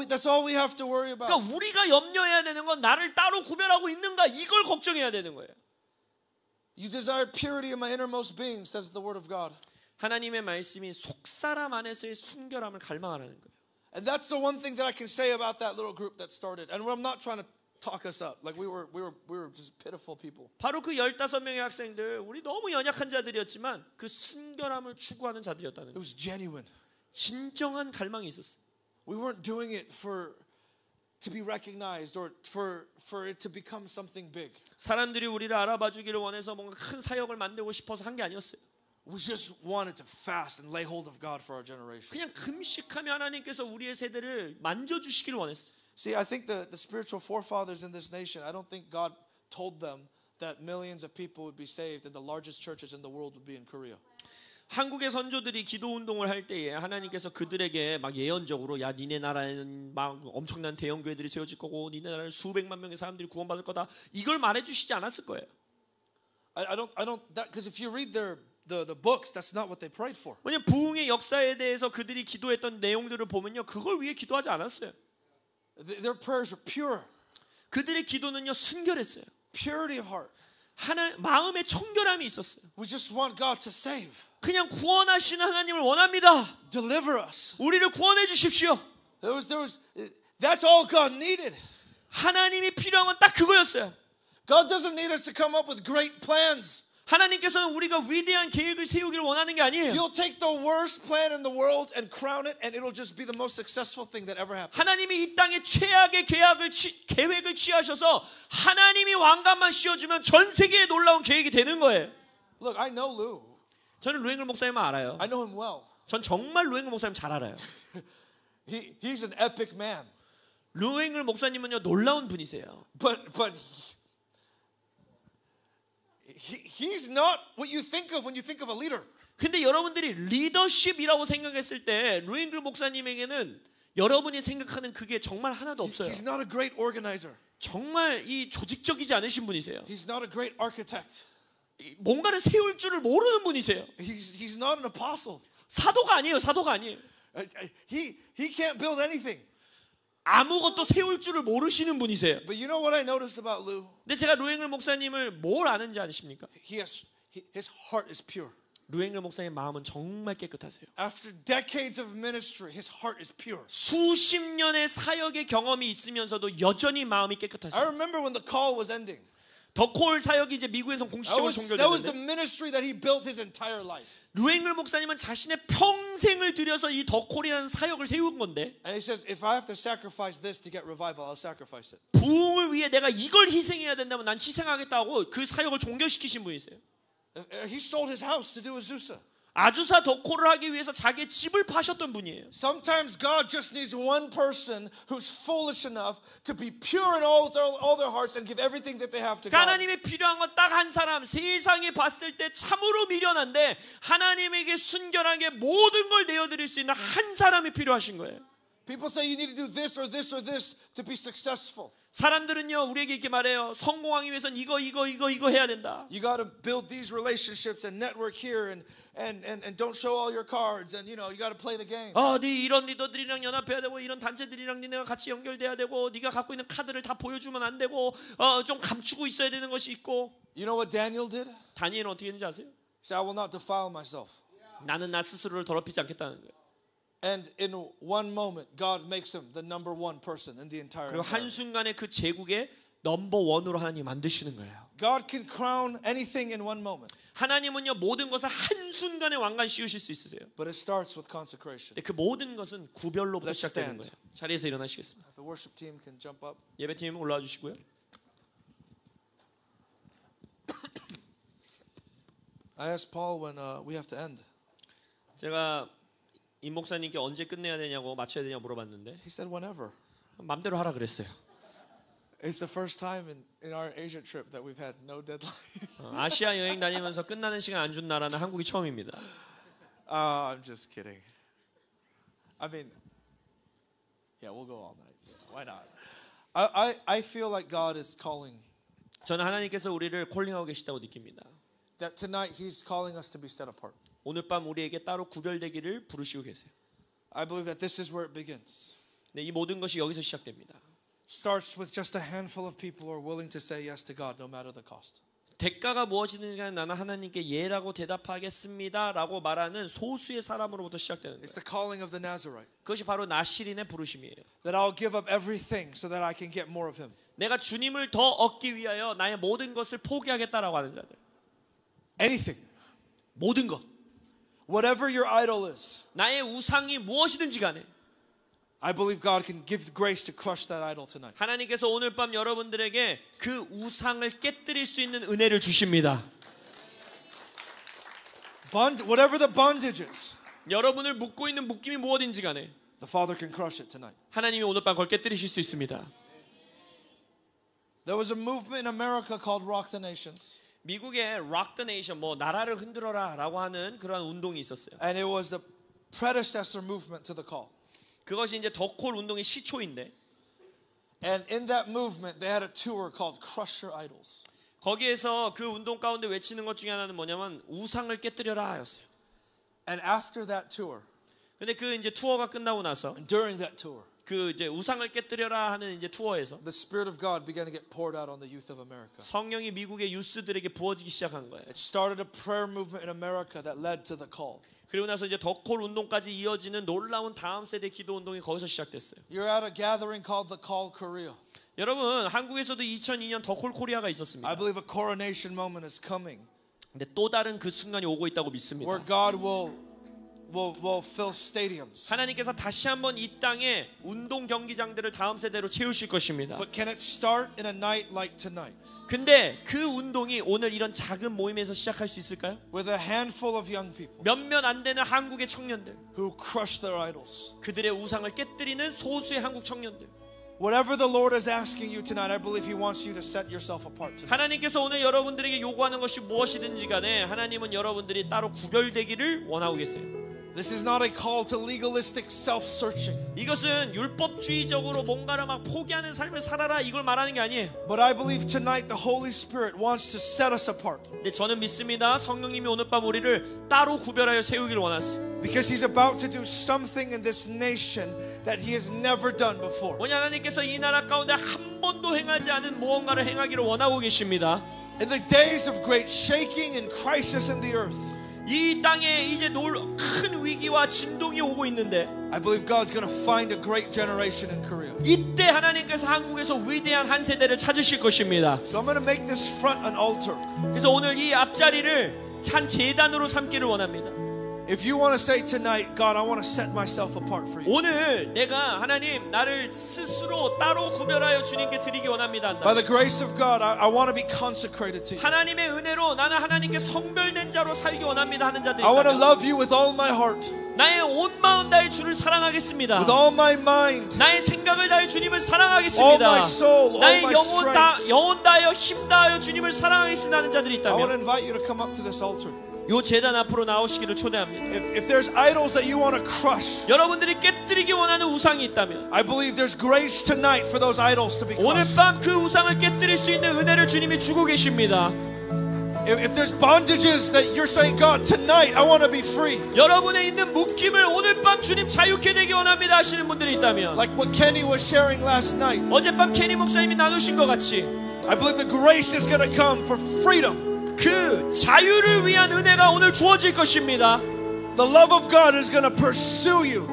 That's all we have to worry about. 그러니까 우리가 염려해야 되는 건 나를 따로 구별하고 있는가 이걸 걱정해야 되는 거예요. You desire purity in my innermost being, says the word of God. 하나님의 말씀이 속사람 안에서의 순결함을 갈망하라는 거예요. And that's the one thing that I can say about that little group that started. And I'm not trying to talk us up. Like we were just pitiful people. 바로 그 15명의 학생들 우리 너무 연약한 자들이었지만 그 순결함을 추구하는 자들이었다는 It 거예요. was genuine. 진정한 갈망이 있었어요. We weren't doing it to be recognized or for it to become something big. 사람들이 우리를 알아봐 주기를 원해서 뭔가 큰 사역을 만들고 싶어서 한 게 아니었어요. We just wanted to fast and lay hold of God for our generation. 그냥 금식하며 하나님께서 우리의 세대를 만져주시기를 원했어요. See, I think the spiritual forefathers in this nation, I don't think God told them that millions of people would be saved and the largest churches in the world would be in Korea. 한국의 선조들이 기도 운동을 할 때에 하나님께서 그들에게 막 예언적으로 야 니네 나라에는 막 엄청난 대형 교회들이 세워질 거고 니네 나라는 수백만 명의 사람들이 구원받을 거다 이걸 말해주시지 않았을 거예요. I don't because if you read the books, that's not what they prayed for. 왜냐면 부흥의 역사에 대해서 그들이 기도했던 내용들을 보면요 그걸 위해 기도하지 않았어요. Their prayers were pure. 그들의 기도는요 순결했어요. Purity of heart. 마음의 청결함이 있었어요. We just want God to save. 그냥 구원하시는 하나님을 원합니다. Deliver us. 우리를 구원해 주십시오. That's all God needed. 하나님이 필요한 건 딱 그거였어요. God doesn't need us to come up with great plans. 하나님께서는 우리가 위대한 계획을 세우기를 원하는 게 아니에요. He'll take the worst plan in the world and crown it, and it'll just be the most successful thing that ever happened. 하나님이 이 땅에 최악의 계획을 취하셔서 하나님이 왕관만 씌워주면 전 세계에 놀라운 계획이 되는 거예요. Look, I know Lou. 저는 루앵글 목사님을 알아요. I know him well. 전 정말 루앵글 목사님 잘 알아요. He's an epic man. 루앵글 목사님은요 놀라운 분이세요. But he's not what you think of when you think of a leader. 근데 여러분들이 리더십이라고 생각했을 때 루앵글 목사님에게는 여러분이 생각하는 그게 정말 하나도 없어요. He's not a great organizer. 정말 이 조직적이지 않으신 분이세요. He's not a great architect. 뭔가를 세울 줄을 모르는 분이세요. He's not an apostle. 사도가 아니에요. 사도가 아니에요. He can't build anything. 아무것도 세울 줄을 모르시는 분이세요. But you know what I noticed about Lou? 근데 제가 루앵글 목사님을 뭘 아는지 아십니까? His heart is pure. 루앵글 목사님 마음은 정말 깨끗하세요. After decades of ministry, his heart is pure. 수십 년의 사역의 경험이 있으면서도 여전히 마음이 I 깨끗하세요. remember when the call was ending. 더콜 사역이 이제 미국에서 공식적으로 That was the 종결됐는데 ministry that he built his entire life. 루앵글 목사님은 자신의 평생을 들여서 이 더콜이라는 사역을 세운 건데 And he says, if I have to sacrifice this to get revival, I'll sacrifice it. 부흥을 위해 내가 이걸 희생해야 된다면 난 희생하겠다고 그 사역을 종결시키신 분이세요. He sold his house to do Azusa. 아주사 더콜을 하기 위해서 자기의 집을 파셨던 분이에요. Sometimes God just needs one person who's foolish enough to be pure in all their hearts and give everything that they have to God. 하나님이 필요한 건 딱 한 사람, 세상이 봤을 때 참으로 미련한데 하나님에게 순결하게 모든 걸 내어드릴 수 있는 한 사람이 필요하신 거예요. People say you need to do this or this or this to be successful. 사람들은요 우리에게 이렇게 말해요. 성공하기 위해선 이거 해야 된다. You got to build these relationships and network here and don't show all your cards and you got to play the game. 네 이런 리더들이랑 연합해야 되고 이런 단체들이랑 니네가 같이 연결돼야 되고 네가 갖고 있는 카드를 다 보여주면 안 되고 좀 감추고 있어야 되는 것이 있고. You know what Daniel did? 다니엘은 어떻게 했는지 아세요? He said, I will not defile myself. 나는 나 스스로를 더럽히지 않겠다는 거예요. And in one moment, God makes him the number one person in the entire 그리고 empire. 한순간에 그 제국의 넘버 원으로 하나님 만드시는 거예요. God can crown anything in one moment. 하나님은요 모든 것을 한순간에 왕관 씌우실 수 있으세요. But it starts with consecration. 근데 그 모든 것은 구별로부터 Let's 시작되는 stand. 거예요. 자리에서 일어나시겠습니다. If the worship team can jump up. 예배팀 올라와 주시고요. I asked Paul when we have to end. 제가 임 목사님께 언제 끝내야 되냐고 맞춰야 되냐고 물어봤는데 He said whenever. 맘대로 하라 그랬어요. It's the first time in our Asia trip that we've had no deadline. 아시아 여행 다니면서 끝나는 시간 안 준 나라는 한국이 처음입니다. I'm just kidding. I mean, yeah, we'll go all night. Yeah, why not? I feel like God is calling. 저는 하나님께서 우리를 콜링하고 계시다고 느낍니다. That tonight He's calling us to be set apart. 오늘 밤 우리에게 따로 구별되기를 부르시고 계세요. I believe that this is where it begins. 네, 이 모든 것이 여기서 시작됩니다. Starts with just a handful of people who are willing to say yes to God no matter the cost. 대가가 무엇이든지 간에 나는 하나님께 예라고 대답하겠습니다라고 말하는 소수의 사람으로부터 시작되는 It's 거예요. the calling of the Nazarite. 그것이 바로 나시린의 부르심이에요. That I'll give up everything so that I can get more of Him. 내가 주님을 더 얻기 위하여 나의 모든 것을 포기하겠다라고 하는 자들. Anything. 모든 것. Whatever your idol is. 나의 우상이 무엇이든지 간에 I believe God can give grace to crush that idol tonight. 하나님께서 오늘 밤 여러분들에게 그 우상을 깨뜨릴 수 있는 은혜를 주십니다. Whatever the bondage is. 여러분을 묶고 있는 묶임이 무엇인지 간에 The Father can crush it tonight. 하나님이 오늘 밤 그걸 깨뜨리실 수 있습니다. There was a movement in America called Rock the Nations. 미국의 Rock the Nation, 뭐 나라를 흔들어라라고 하는 그런 운동이 있었어요. And it was the predecessor movement to the call. 그것이 이제 더콜 운동의 시초인데, And in that movement, they had a tour called Crush Your Idols. 거기에서 그 운동 가운데 외치는 것 중에 하나는 뭐냐면 우상을 깨뜨려라였어요. And after that tour, 근데 그 이제 투어가 끝나고 나서 during that tour, 그 이제 우상을 깨뜨려라 하는 이제 투어에서 the Spirit of God began to get poured out on the youth of America. 성령이 미국의 유스들에게 부어지기 시작한 거예요. It started a prayer movement in America that led to the call. 그리고 나서 이제 더콜 운동까지 이어지는 놀라운 다음 세대 기도 운동이 거기서 시작됐어요. You're at a gathering called the Call Korea. 여러분, 한국에서도 2002년 더콜 코리아가 I 있었습니다. believe a coronation moment is coming 근데 또 다른 그 순간이 오고 있다고 믿습니다. where God will fill stadiums. 하나님께서 다시 한번 이 땅에 운동 경기장들을 다음 세대로 채우실 것입니다. But can it start in a night like tonight? 근데 그 운동이 오늘 이런 작은 모임에서 시작할 수 있을까요? With a handful of young people 몇몇 안 되는 한국의 청년들, who crush their idols. 그들의 우상을 깨뜨리는 소수의 한국 청년들. Whatever the Lord is asking you tonight, I believe He wants you to set yourself apart tonight. 하나님께서 오늘 여러분들에게 요구하는 것이 무엇이든지 간에 하나님은 여러분들이 따로 구별되기를 원하고 계세요. This is not a call to legalistic self-searching. 이것은 율법주의적으로 뭔가를 막 포기하는 삶을 살아라 이걸 말하는 게 아니에요. But I believe tonight the Holy Spirit wants to set us apart. 근데 저는 믿습니다. 성령님이 오늘 밤 우리를 따로 구별하여 세우기를 원하세요. Because He's about to do something in this nation that He has never done before. 뭐냐, 하나님께서 이 나라 가운데 한 번도 행하지 않은 무언가를 행하기를 원하고 계십니다. In the days of great shaking and crisis in the earth, 이 땅에 이제 큰 위기와 진동이 오고 있는데 I believe God's going to find a great generation in Korea. 이때 하나님께서 한국에서 위대한 한 세대를 찾으실 것입니다. So I'm going to make this front an altar. 그래서 오늘 이 앞자리를 한 제단으로 삼기를 원합니다. If you want to say tonight, God, I want to set myself apart for you. 오늘 내가 하나님 나를 스스로 따로 구별하여 주님께 드리기 원합니다. By the grace of God, I want to be consecrated to you. 하나님의 은혜로 나는 하나님께 성별된 자로 살기 원합니다 하는 자들이 I want to 있다면 love you with all my heart, 나의 온 마음 다해 주를 사랑하겠습니다. with all my mind, 나의 생각을 다해 주님을 all 사랑하겠습니다. my soul, all 나의 my 영혼 다하여 힘 다하여 주님을 사랑하겠습니다 하는 자들이 I want to 있다면 invite you to come up to this altar. 요 제단 앞으로 나오시기를 초대합니다. If there's idols that you want to crush, 여러분들이 깨뜨리고 깨뜨리기 원하는 우상이 있다면 I believe there's grace tonight for those idols to be 오늘 crushed. 밤 그 우상을 깨뜨릴 수 있는 은혜를 주님이 주고 계십니다. If there's bondages that you're saying, God, tonight I want to be free. 여러분의 있는 묶임을 오늘 밤 주님 자유케 되기 원합니다 하시는 분들이 있다면 Like what Kenny was sharing last night. 어젯밤 케니 목사님이 나누신 것 같이 I believe the grace is going to come for freedom. 그 자유를 위한 은혜가 오늘 주어질 것입니다. The love of God is going to pursue you.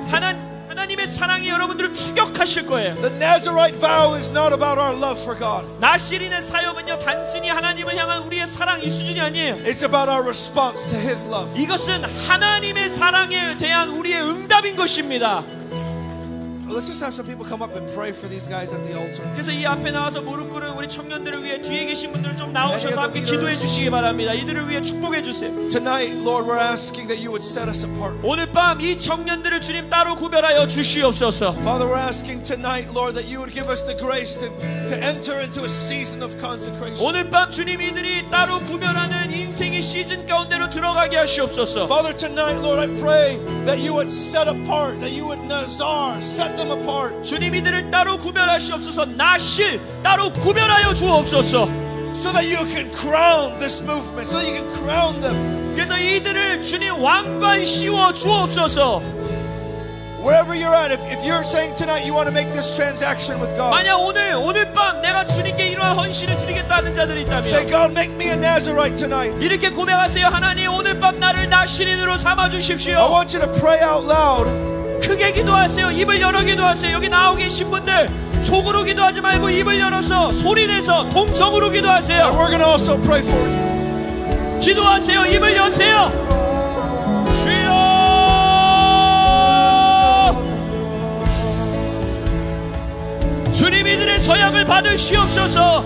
하나님의 사랑이 여러분들을 추격하실 거예요. The Nazarite vow is not about our love for God. 나시린의 사역은요 단순히 하나님을 향한 우리의 사랑 이 수준이 아니에요. It's about our response to His love. 이것은 하나님의 사랑에 대한 우리의 응답인 것입니다. Let's just have some people come up and pray for these guys at the altar. 그래서 이 앞에 나와서 무릎 꿇은 우리 청년들을 위해 뒤에 계신 분들은 좀 나오셔서 함께 기도해 주시기 바랍니다. 이들을 위해 축복해 주세요. Tonight, Lord, we're asking that you would set us apart. 오늘 밤 이 청년들을 주님 따로 구별하여 주시옵소서. Father, we're asking tonight, Lord, that you would give us the grace to enter into a season of consecration. 오늘 밤 주님 이들이 따로 구별하는 인생의 시즌 가운데로 들어가게 하시옵소서. Father, tonight, Lord, I pray that you would set apart, that you would nazar, set them apart. 주님 이들을 따로 구별하시옵소서. 나실 따로 구별하여 주옵소서. So that you can crown this movement, so that you can crown them. 그래서 이들을 주님 왕관 씌워 주옵소서. Wherever you're at, if you're saying tonight you want to make this transaction with God, 만약 오늘 밤 내가 주님께 이러한 헌신을 드리겠다는 자들이 say, 있다면 God, make me a Nazarite tonight. 이렇게 고백하세요. 하나님 오늘 밤 나를 나실인으로 삼아 I 주십시오. want you to pray out loud. 크게 기도하세요. 입을 열어 기도하세요. 여기 나오 계신 분들 속으로 기도하지 말고 입을 열어서 소리내서 동성으로 And 기도하세요. we're going to also pray for you. 기도하세요. 입을 여세요. 주여 주님 이들의 서약을 받으시옵소서.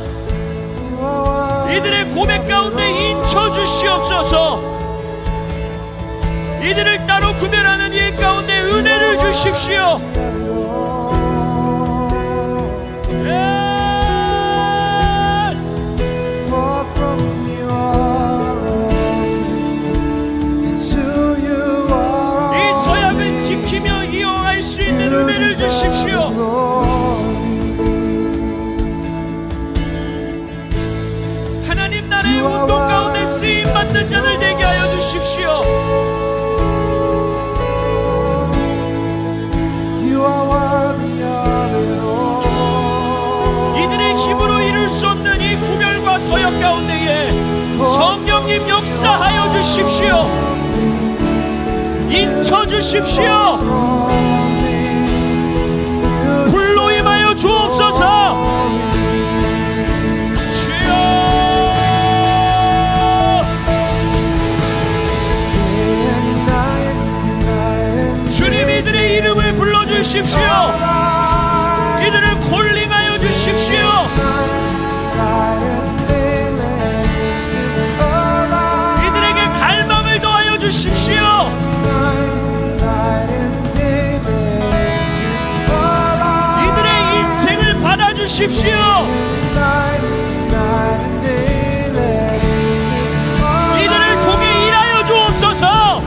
이들의 고백 가운데 인쳐 주시옵소서. 이들을 따로 구별하는 일 가운데 은혜를 주십시오. 이 서약을 지키며 이어갈 수 있는 은혜를 주십시오. 하나님 나라의 운동 가운데 쓰임 받는 자들 되게 하여 주십시오. 이들의 힘으로 이룰 수 없는 이 구별과 서역 가운데에 성령님 역사하여 주십시오. 인쳐 주십시오. 불로 임하여 주옵소서. 주님 이들의 이름을 불러주십시오. 이들을 콜링하여 주십시오. 이들에게 갈망을 더하여 주십시오. 이들의 인생을 받아주십시오. 이들을 통해 일하여 주옵소서.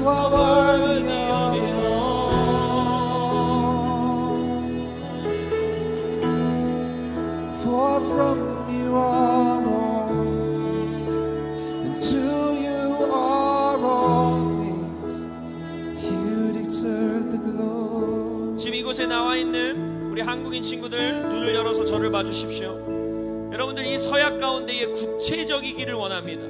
You are worthy of it all. For from you are all things, and to you are all things. You deserve the glory. 지금 이곳에 나와 있는 우리 한국인 친구들 눈을 열어서 저를 봐주십시오. 여러분들 이 서약 가운데에 구체적이기를 원합니다.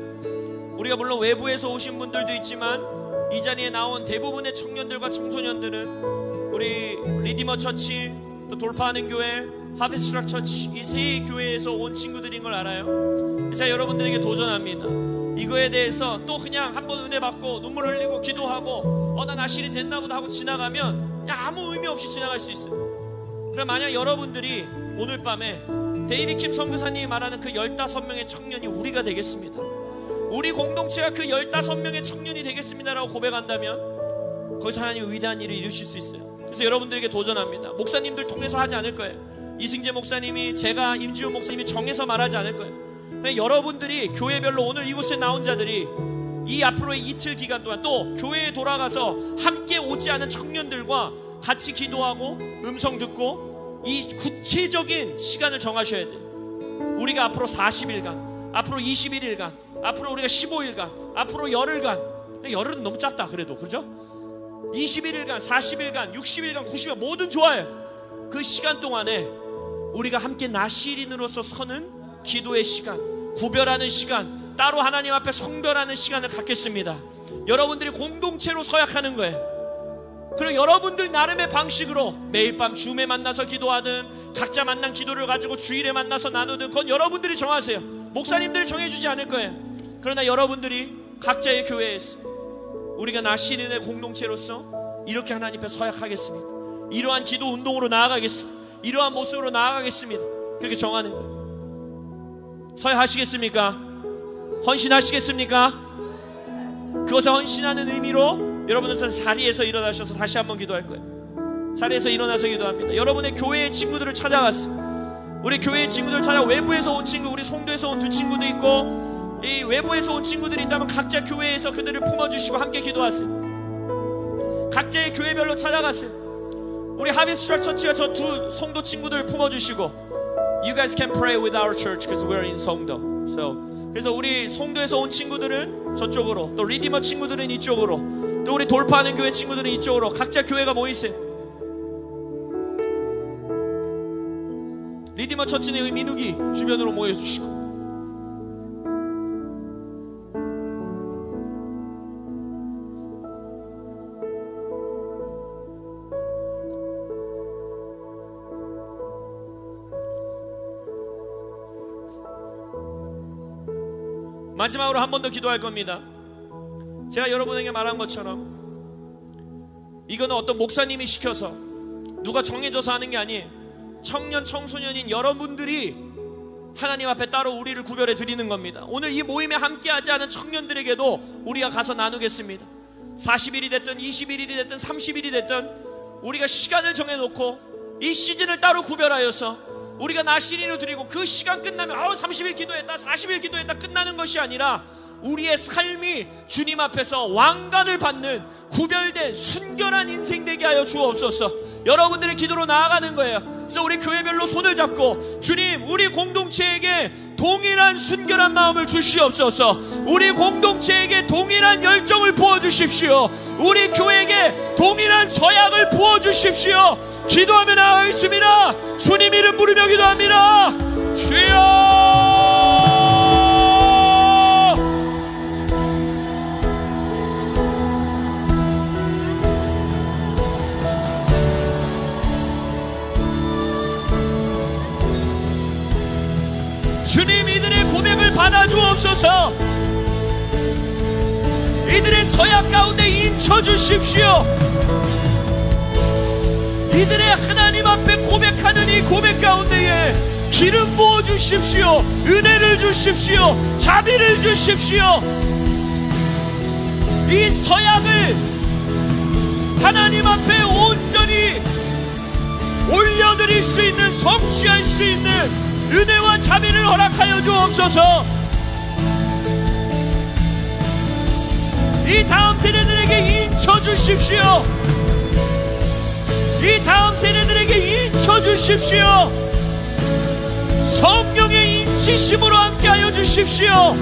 우리가 물론 외부에서 오신 분들도 있지만 이 자리에 나온 대부분의 청년들과 청소년들은 우리 리디머 처치, 또 돌파하는 교회, 하베스트 트럭 처치 이 세 교회에서 온 친구들인 걸 알아요. 제가 여러분들에게 도전합니다. 이거에 대해서 또 그냥 한번 은혜 받고 눈물 흘리고 기도하고 나 나실이 됐나 보다 하고 지나가면 그냥 아무 의미 없이 지나갈 수 있어요. 그럼 만약 여러분들이 오늘 밤에 데이비 킴 선교사님이 말하는 그 15명의 청년이 우리가 되겠습니다. 우리 공동체가 그 15명의 청년이 되겠습니다라고 고백한다면 거기서 하나님 위대한 일을 이루실 수 있어요. 그래서 여러분들에게 도전합니다. 목사님들 통해서 하지 않을 거예요. 이승재 목사님이, 제가, 임지훈 목사님이 정해서 말하지 않을 거예요. 여러분들이 교회별로 오늘 이곳에 나온 자들이 이 앞으로의 이틀 기간 동안 또 교회에 돌아가서 함께 오지 않은 청년들과 같이 기도하고 음성 듣고 이 구체적인 시간을 정하셔야 돼요. 우리가 앞으로 40일간, 앞으로 21일간, 앞으로 우리가 15일간, 앞으로 열흘간, 열흘은 너무 짧다 그래도, 그죠? 21일간, 40일간, 60일간, 90일간 뭐든 좋아요. 그 시간 동안에 우리가 함께 나시린으로서 서는 기도의 시간, 구별하는 시간, 따로 하나님 앞에 성별하는 시간을 갖겠습니다. 여러분들이 공동체로 서약하는 거예요. 그리고 여러분들 나름의 방식으로 매일 밤 줌에 만나서 기도하든 각자 만난 기도를 가지고 주일에 만나서 나누든 그건 여러분들이 정하세요. 목사님들이 정해주지 않을 거예요. 그러나 여러분들이 각자의 교회에서 우리가 나시린의 공동체로서 이렇게 하나님 앞에 서약하겠습니다. 이러한 기도 운동으로 나아가겠습니다. 이러한 모습으로 나아가겠습니다. 그렇게 정하는 거예요. 서약하시겠습니까? 헌신하시겠습니까? 그것에 헌신하는 의미로 여러분들 자리에서 일어나셔서 다시 한번 기도할 거예요. 자리에서 일어나서 기도합니다. 여러분의 교회의 친구들을 찾아갔어요. 우리 교회의 친구들을 찾아, 외부에서 온 친구, 우리 송도에서 온 두 친구도 있고 이 외부에서 온 친구들이 있다면 각자 교회에서 그들을 품어주시고 함께 기도하세요. 각자의 교회별로 찾아갔어요. 우리 하베스트 트럭 처치가 저 두 송도 친구들을 품어주시고 You guys can pray with our church because we're in 송도. 그래서 우리 송도에서 온 친구들은 저쪽으로, 또 리디머 친구들은 이쪽으로, 또 우리 돌파하는 교회 친구들은 이쪽으로 각자 교회가 모이세요. 리디머 처치는 민욱이 주변으로 모여주시고, 마지막으로 한 번 더 기도할 겁니다. 제가 여러분에게 말한 것처럼 이거는 어떤 목사님이 시켜서 누가 정해져서 하는 게 아니에요. 청년 청소년인 여러분들이 하나님 앞에 따로 우리를 구별해 드리는 겁니다. 오늘 이 모임에 함께하지 않은 청년들에게도 우리가 가서 나누겠습니다. 40일이 됐든 21일이 됐든 30일이 됐든 우리가 시간을 정해놓고 이 시즌을 따로 구별하여서 우리가 나시린을 드리고 그 시간 끝나면 30일 기도했다, 40일 기도했다 끝나는 것이 아니라 우리의 삶이 주님 앞에서 왕관을 받는 구별된 순결한 인생 되게 하여 주옵소서. 여러분들의 기도로 나아가는 거예요. 그래서 우리 교회별로 손을 잡고 주님, 우리 공동체에게 동일한 순결한 마음을 주시옵소서. 우리 공동체에게 동일한 열정을 부어주십시오. 우리 교회에게 동일한 서약을 부어주십시오. 기도하며 나아가겠습니다. 주님 이름 부르며 기도합니다. 주여, 주님 이들의 고백을 받아주옵소서. 이들의 서약 가운데 인쳐주십시오. 이들의 하나님 앞에 고백하는 이 고백 가운데에 기름 부어주십시오. 은혜를 주십시오. 자비를 주십시오. 이 서약을 하나님 앞에 온전히 올려드릴 수 있는, 성취할 수 있는 은혜와 자비를 허락하여 주옵소서. 이 다음 세대들에게 세대들에게 인쳐 주십시오. 이 다음 세대들에게 인쳐 주십시오. 성령의 인치심으로 함께하여 주십시오.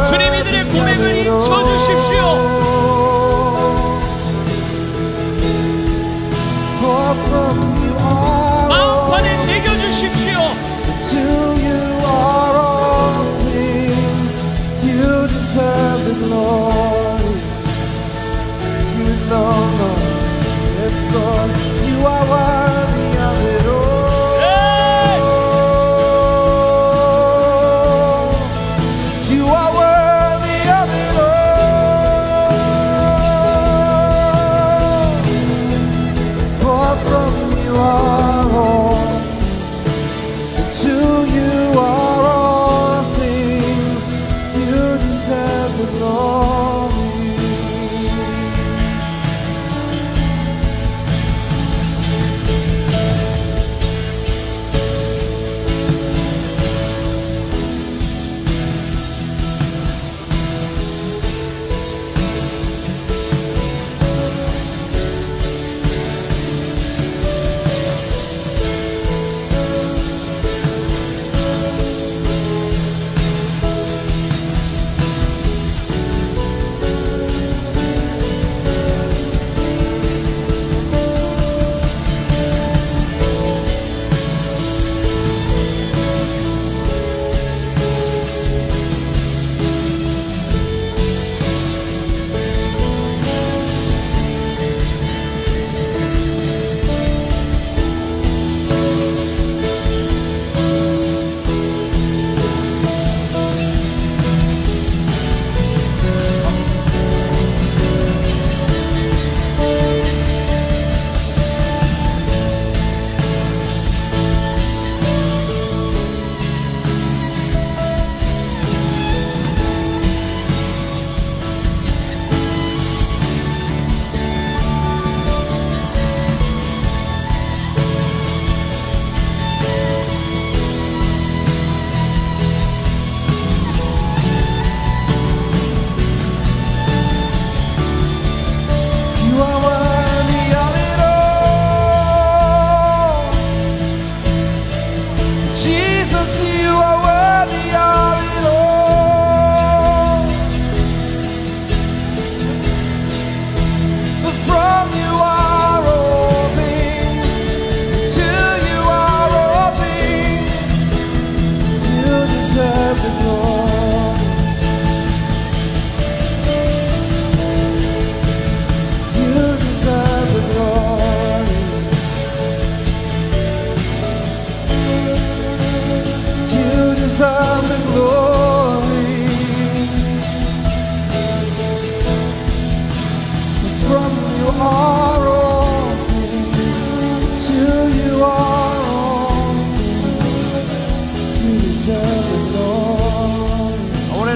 주님 이들의 고백을 인쳐 주십시오. 마음판에 새겨 주십시오.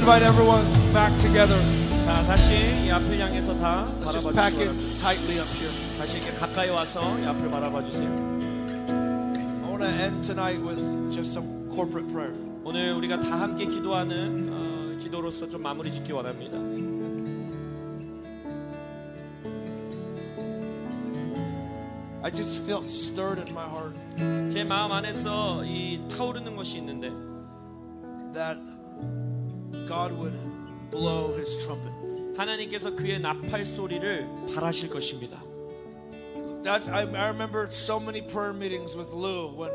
invite everyone back together. 자, 다시 이 앞을 향해서 다 Let's just 바라봐 pack it 주시기 바랍니다. tightly up here. 다시 이렇게 가까이 와서 이 앞을 바라봐 주세요. end tonight with just some corporate prayer. 오늘 우리가 다 함께 기도하는 기도로서 좀 마무리 짓기 원합니다. I just felt stirred in my heart 제 마음 안에서 이 타오르는 것이 있는데 that God would blow His trumpet. 하나님께서 그의 나팔 소리를 발하실 것입니다. That I remember so many prayer meetings with Lou when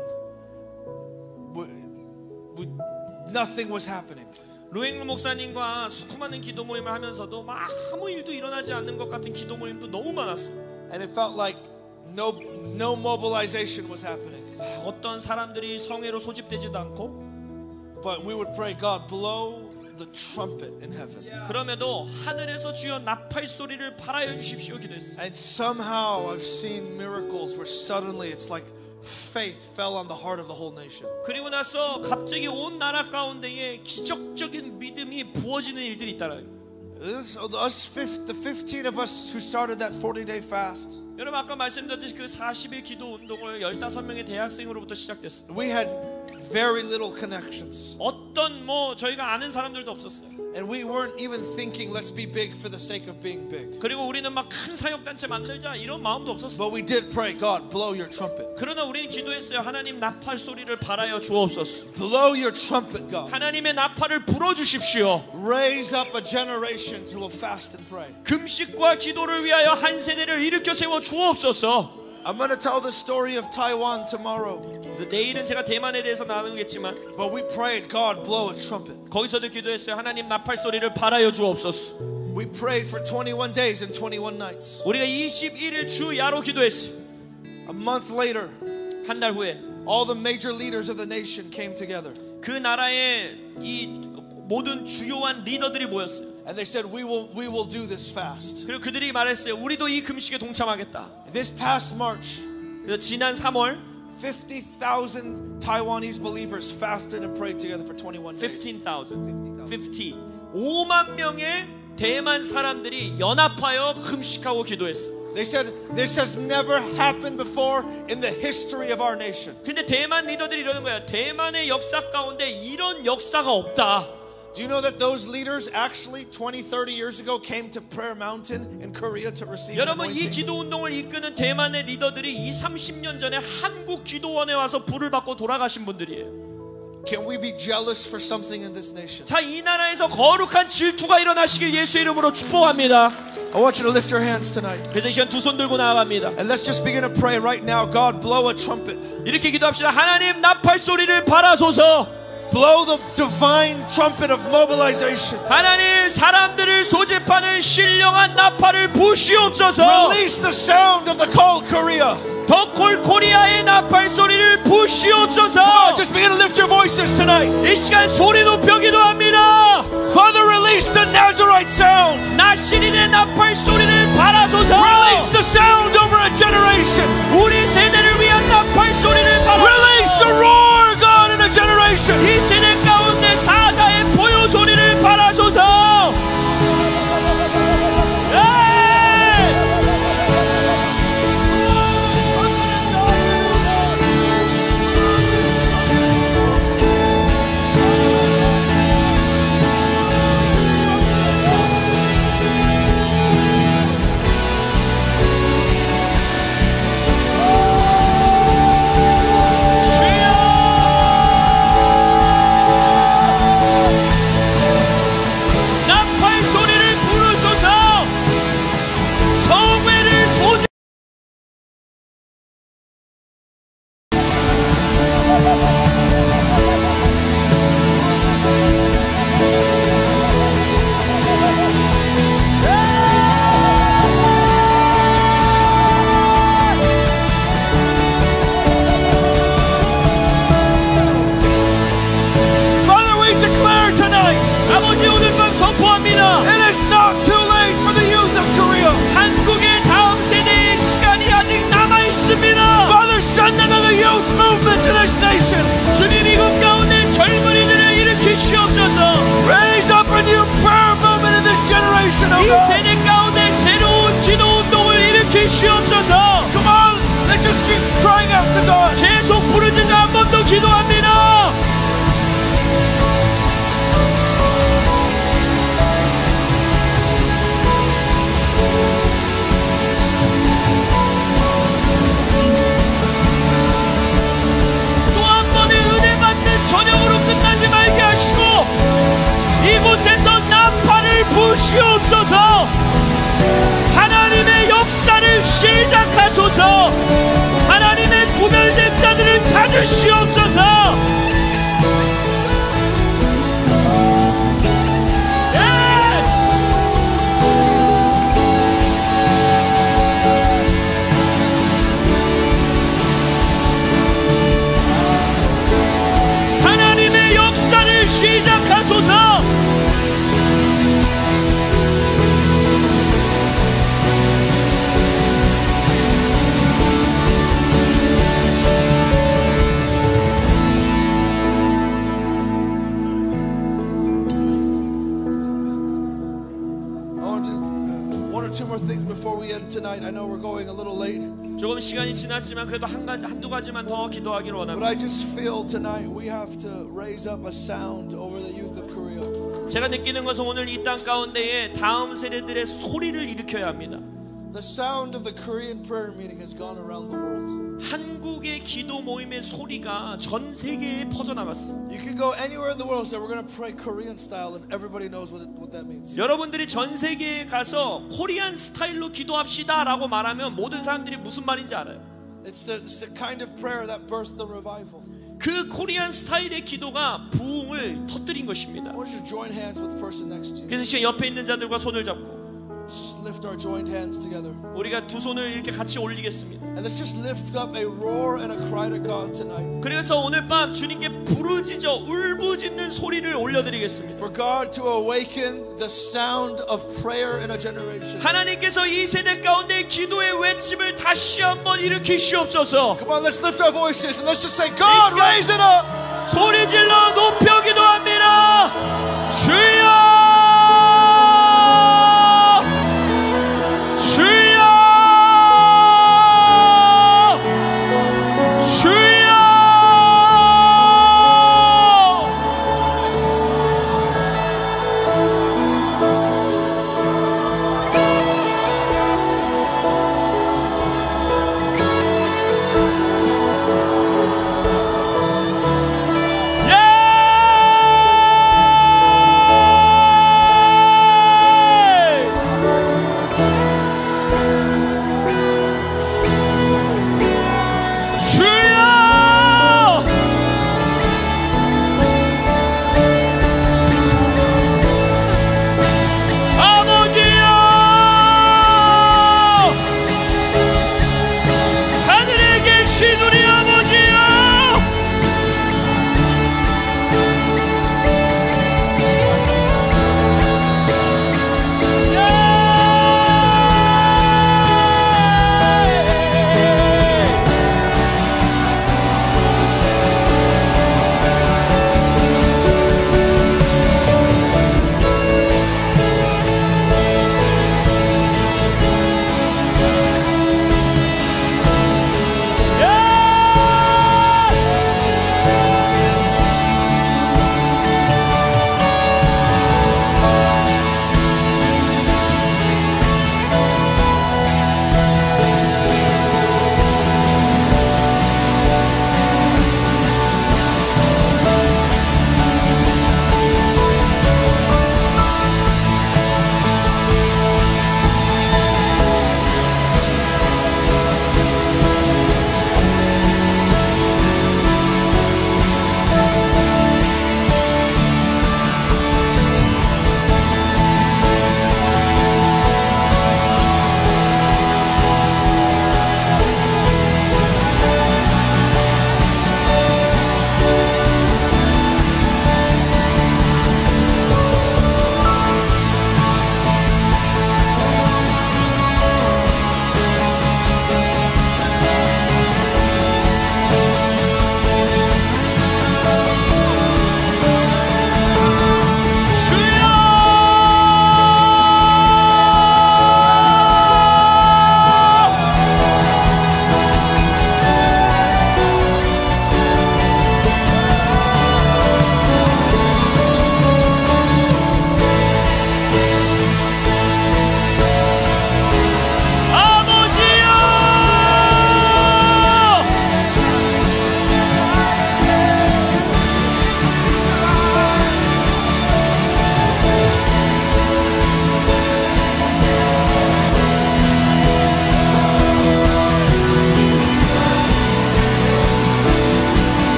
nothing was happening. 루앵루 목사님과 수많은 기도 모임을 하면서도 막 아무 일도 일어나지 않는 것 같은 기도 모임도 너무 많았어요. And it felt like no mobilization was happening. 어떤 사람들이 성회로 소집되지도 않고 But we would pray, God, blow the trumpet in heaven. 그럼에도 하늘에서 주여 나팔 소리를 발하여 주십시오 기도했어요. And somehow I've seen miracles where suddenly it's like faith fell on the heart of the whole nation. 그리고 나서 갑자기 온 나라 가운데에 기적적인 믿음이 부어지는 일들이 있다는 The 15 of us who started that 40-day fast, 여러분 아까 말씀드렸듯이 그 40일 기도 운동을 15명의 대학생으로부터 시작됐어요. we had very little connections. 어떤 저희가 아는 사람들도 없었어요. And we weren't even thinking, let's be big for the sake of being big. 그리고 우리는 막 큰 사역단체 만들자 이런 마음도 없었어요. But we did pray, God, blow your trumpet. 그러나 우리는 기도했어요. 하나님 나팔 소리를 발하여 주옵소서. Blow your trumpet, God. 하나님의 나팔을 불어주십시오. Raise up a generation who will fast and pray. 금식과 기도를 위하여 한 세대를 일으켜 세워 주옵소서. I'm going to tell the story of Taiwan tomorrow. 그래서 내일은 제가 대만에 대해서 나누겠지만 But we prayed, God, blow a trumpet. 거기서도 기도했어요. 하나님 나팔 소리를 발하여 주옵소서. We prayed for 21 days and 21 nights. 우리가 21일 주야로 기도했어요. A month later, 한 달 후에 all the major leaders of the nation came together. 그 나라의 이 모든 주요한 리더들이 모였어요. And they said, we will do this fast. 그리고 그들이 말했어요. 우리도 이 금식에 동참하겠다. This past March, 그래서 지난 3월 50,000 Taiwanese believers fasted and prayed together for 21 days. 50. 5만 명의 대만 사람들이 연합하여 금식하고 기도했어. They said, this has never happened before in the history of our nation. 근데 대만 리더들이 이러는 거야. 대만의 역사 가운데 이런 역사가 없다. Do you know that those leaders actually 20, 30 years ago came to Prayer Mountain in Korea to receive 여러분 이 anointing? 기도 운동을 이끄는 대만의 리더들이 30년 전에 한국 기도원에 와서 불을 받고 돌아가신 분들이에요. Can we be jealous for something in this nation? 자, 이 나라에서 거룩한 질투가 일어나시길 예수 이름으로 축복합니다. I want you to lift your hands tonight. 그래서 이 시간 두 손 들고 나아갑니다. And let's just begin to pray right now. God, blow a trumpet. 이렇게 기도합시다. 하나님 나팔 소리를 발하소서. Blow the divine trumpet of mobilization. 하나님 사람들을 소집하는 신령한 나팔을 부시옵소서. Release the sound of the call Korea. 더콜 코리아의 나팔 소리를 부시옵소서. Just begin to lift your voices tonight. 이 시간 소리 높여 기도합니다. Father, release the Nazarite sound. 나시린의 나팔 소리를 발하소서. Release the sound over a generation. 우리 세대를 위한 나팔 소리를 발하소서. Release the roar, God, in a generation. 이 세대 가운데 사자의 포효 소리를 발하소서. 계속 부르짖어. 주시옵소서. 하나님의 역사를 시작하소서. 하나님의 구별된 자들을 찾으시옵소서. 하나님의 역사를 시작하소서. Two more things before we end tonight. I know we're going a little late, 조금 시간이 지났지만 그래도 한두 가지만 더 기도하기를 but 원합니다. I just feel tonight we have to raise up a sound over the youth of Korea. 제가 느끼는 것은 오늘 이 땅 가운데에 다음 세대들의 소리를 일으켜야 합니다. The sound of the Korean prayer meeting has gone around the world. 한국의 기도 모임의 소리가 전 세계에 퍼져나갔어. You can go anywhere in the world and say we're going to pray Korean style, and everybody knows what that means. 여러분들이 전 세계에 가서 코리안 스타일로 기도합시다라고 말하면 모든 사람들이 무슨 말인지 알아요. It's the kind of prayer that birthed the revival. 그 코리안 스타일의 기도가 부흥을 터뜨린 것입니다. I want you to join hands with the person next to you. 그래서 지금 옆에 있는 자들과 손을 잡고 Let's just lift our joined hands together. 우리가 두 손을 이렇게 같이 올리겠습니다. And let's just lift up a roar and a cry to God tonight. 그래서 오늘 밤 주님께 부르짖어 울부짖는 소리를 올려드리겠습니다. For God to awaken the sound of prayer in a generation. 하나님께서 이 세대 가운데 기도의 외침을 다시 한번 일으키시옵소서. Come on, let's lift our voices and let's just say, God, raise it up. 소리질러 높여 기도합니다. 주여!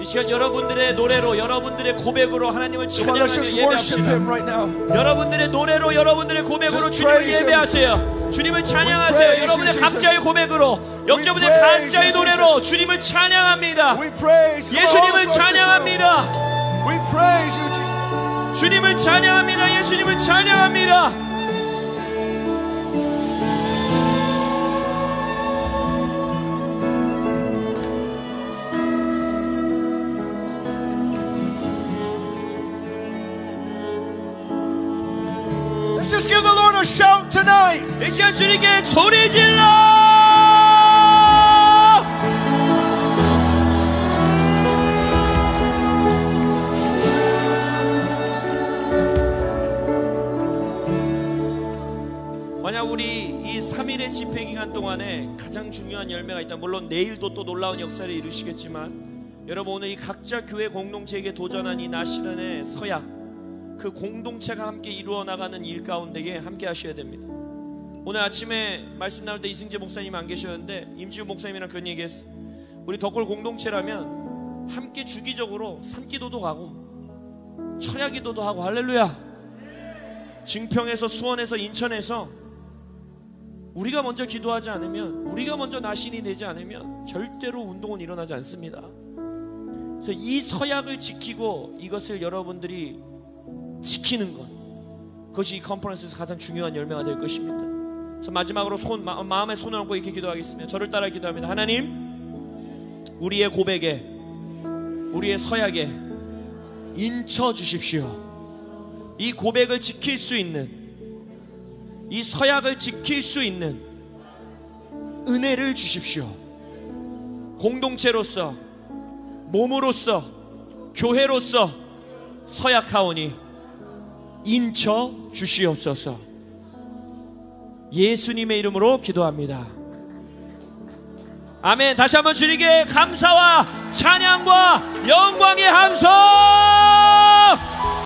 시간 여러분들의 노래로, 여러분들의 고백으로 하나님을 Come on, let's 찬양하며 just worship 예배합시다. Him right now. 여러분들의 노래로, 여러분들의 고백으로 Just 주님을 praise Him. 예배하세요. 주님을 찬양하세요. praise 여러분의 you, 각자의 Jesus. 고백으로, 여러분의 praise 각자의 you, 노래로 Jesus. 주님을 찬양합니다. We praise you. 예수님을 찬양합니다. We praise you, Jesus. 주님을 찬양합니다. 예수님을 찬양합니다. Let's just give the Lord a shout tonight. 이 시간 주님께 소리 질러! 만약 우리 이 3일의 집회 기간 동안에 가장 중요한 열매가 있다. 물론 내일도 또 놀라운 역사를 이루시겠지만, 여러분 오늘 이 각자 교회 공동체에게 도전한 이 나시련의 서약, 그 공동체가 함께 이루어 나가는 일 가운데에 함께 하셔야 됩니다. 오늘 아침에 말씀 나눌 때 이승재 목사님 안 계셨는데 임지훈 목사님이랑 그런 얘기했어요. 우리 덕골 공동체라면 함께 주기적으로 산기도도 가고 철야기도도 하고, 할렐루야. 증평에서, 수원에서, 인천에서 우리가 먼저 기도하지 않으면, 우리가 먼저 나신이 되지 않으면 절대로 운동은 일어나지 않습니다. 그래서 이 서약을 지키고 이것을 여러분들이 지키는 것, 그것이 이 컨퍼런스에서 가장 중요한 열매가 될 것입니다. 그래서 마지막으로 마음에 손을 얹고 이렇게 기도하겠습니다. 저를 따라 기도합니다. 하나님, 우리의 고백에, 우리의 서약에 인쳐 주십시오. 이 고백을 지킬 수 있는, 이 서약을 지킬 수 있는 은혜를 주십시오. 공동체로서, 몸으로서, 교회로서 서약하오니 인쳐 주시옵소서. 예수님의 이름으로 기도합니다. 아멘. 다시 한번 주님께 감사와 찬양과 영광의 함성.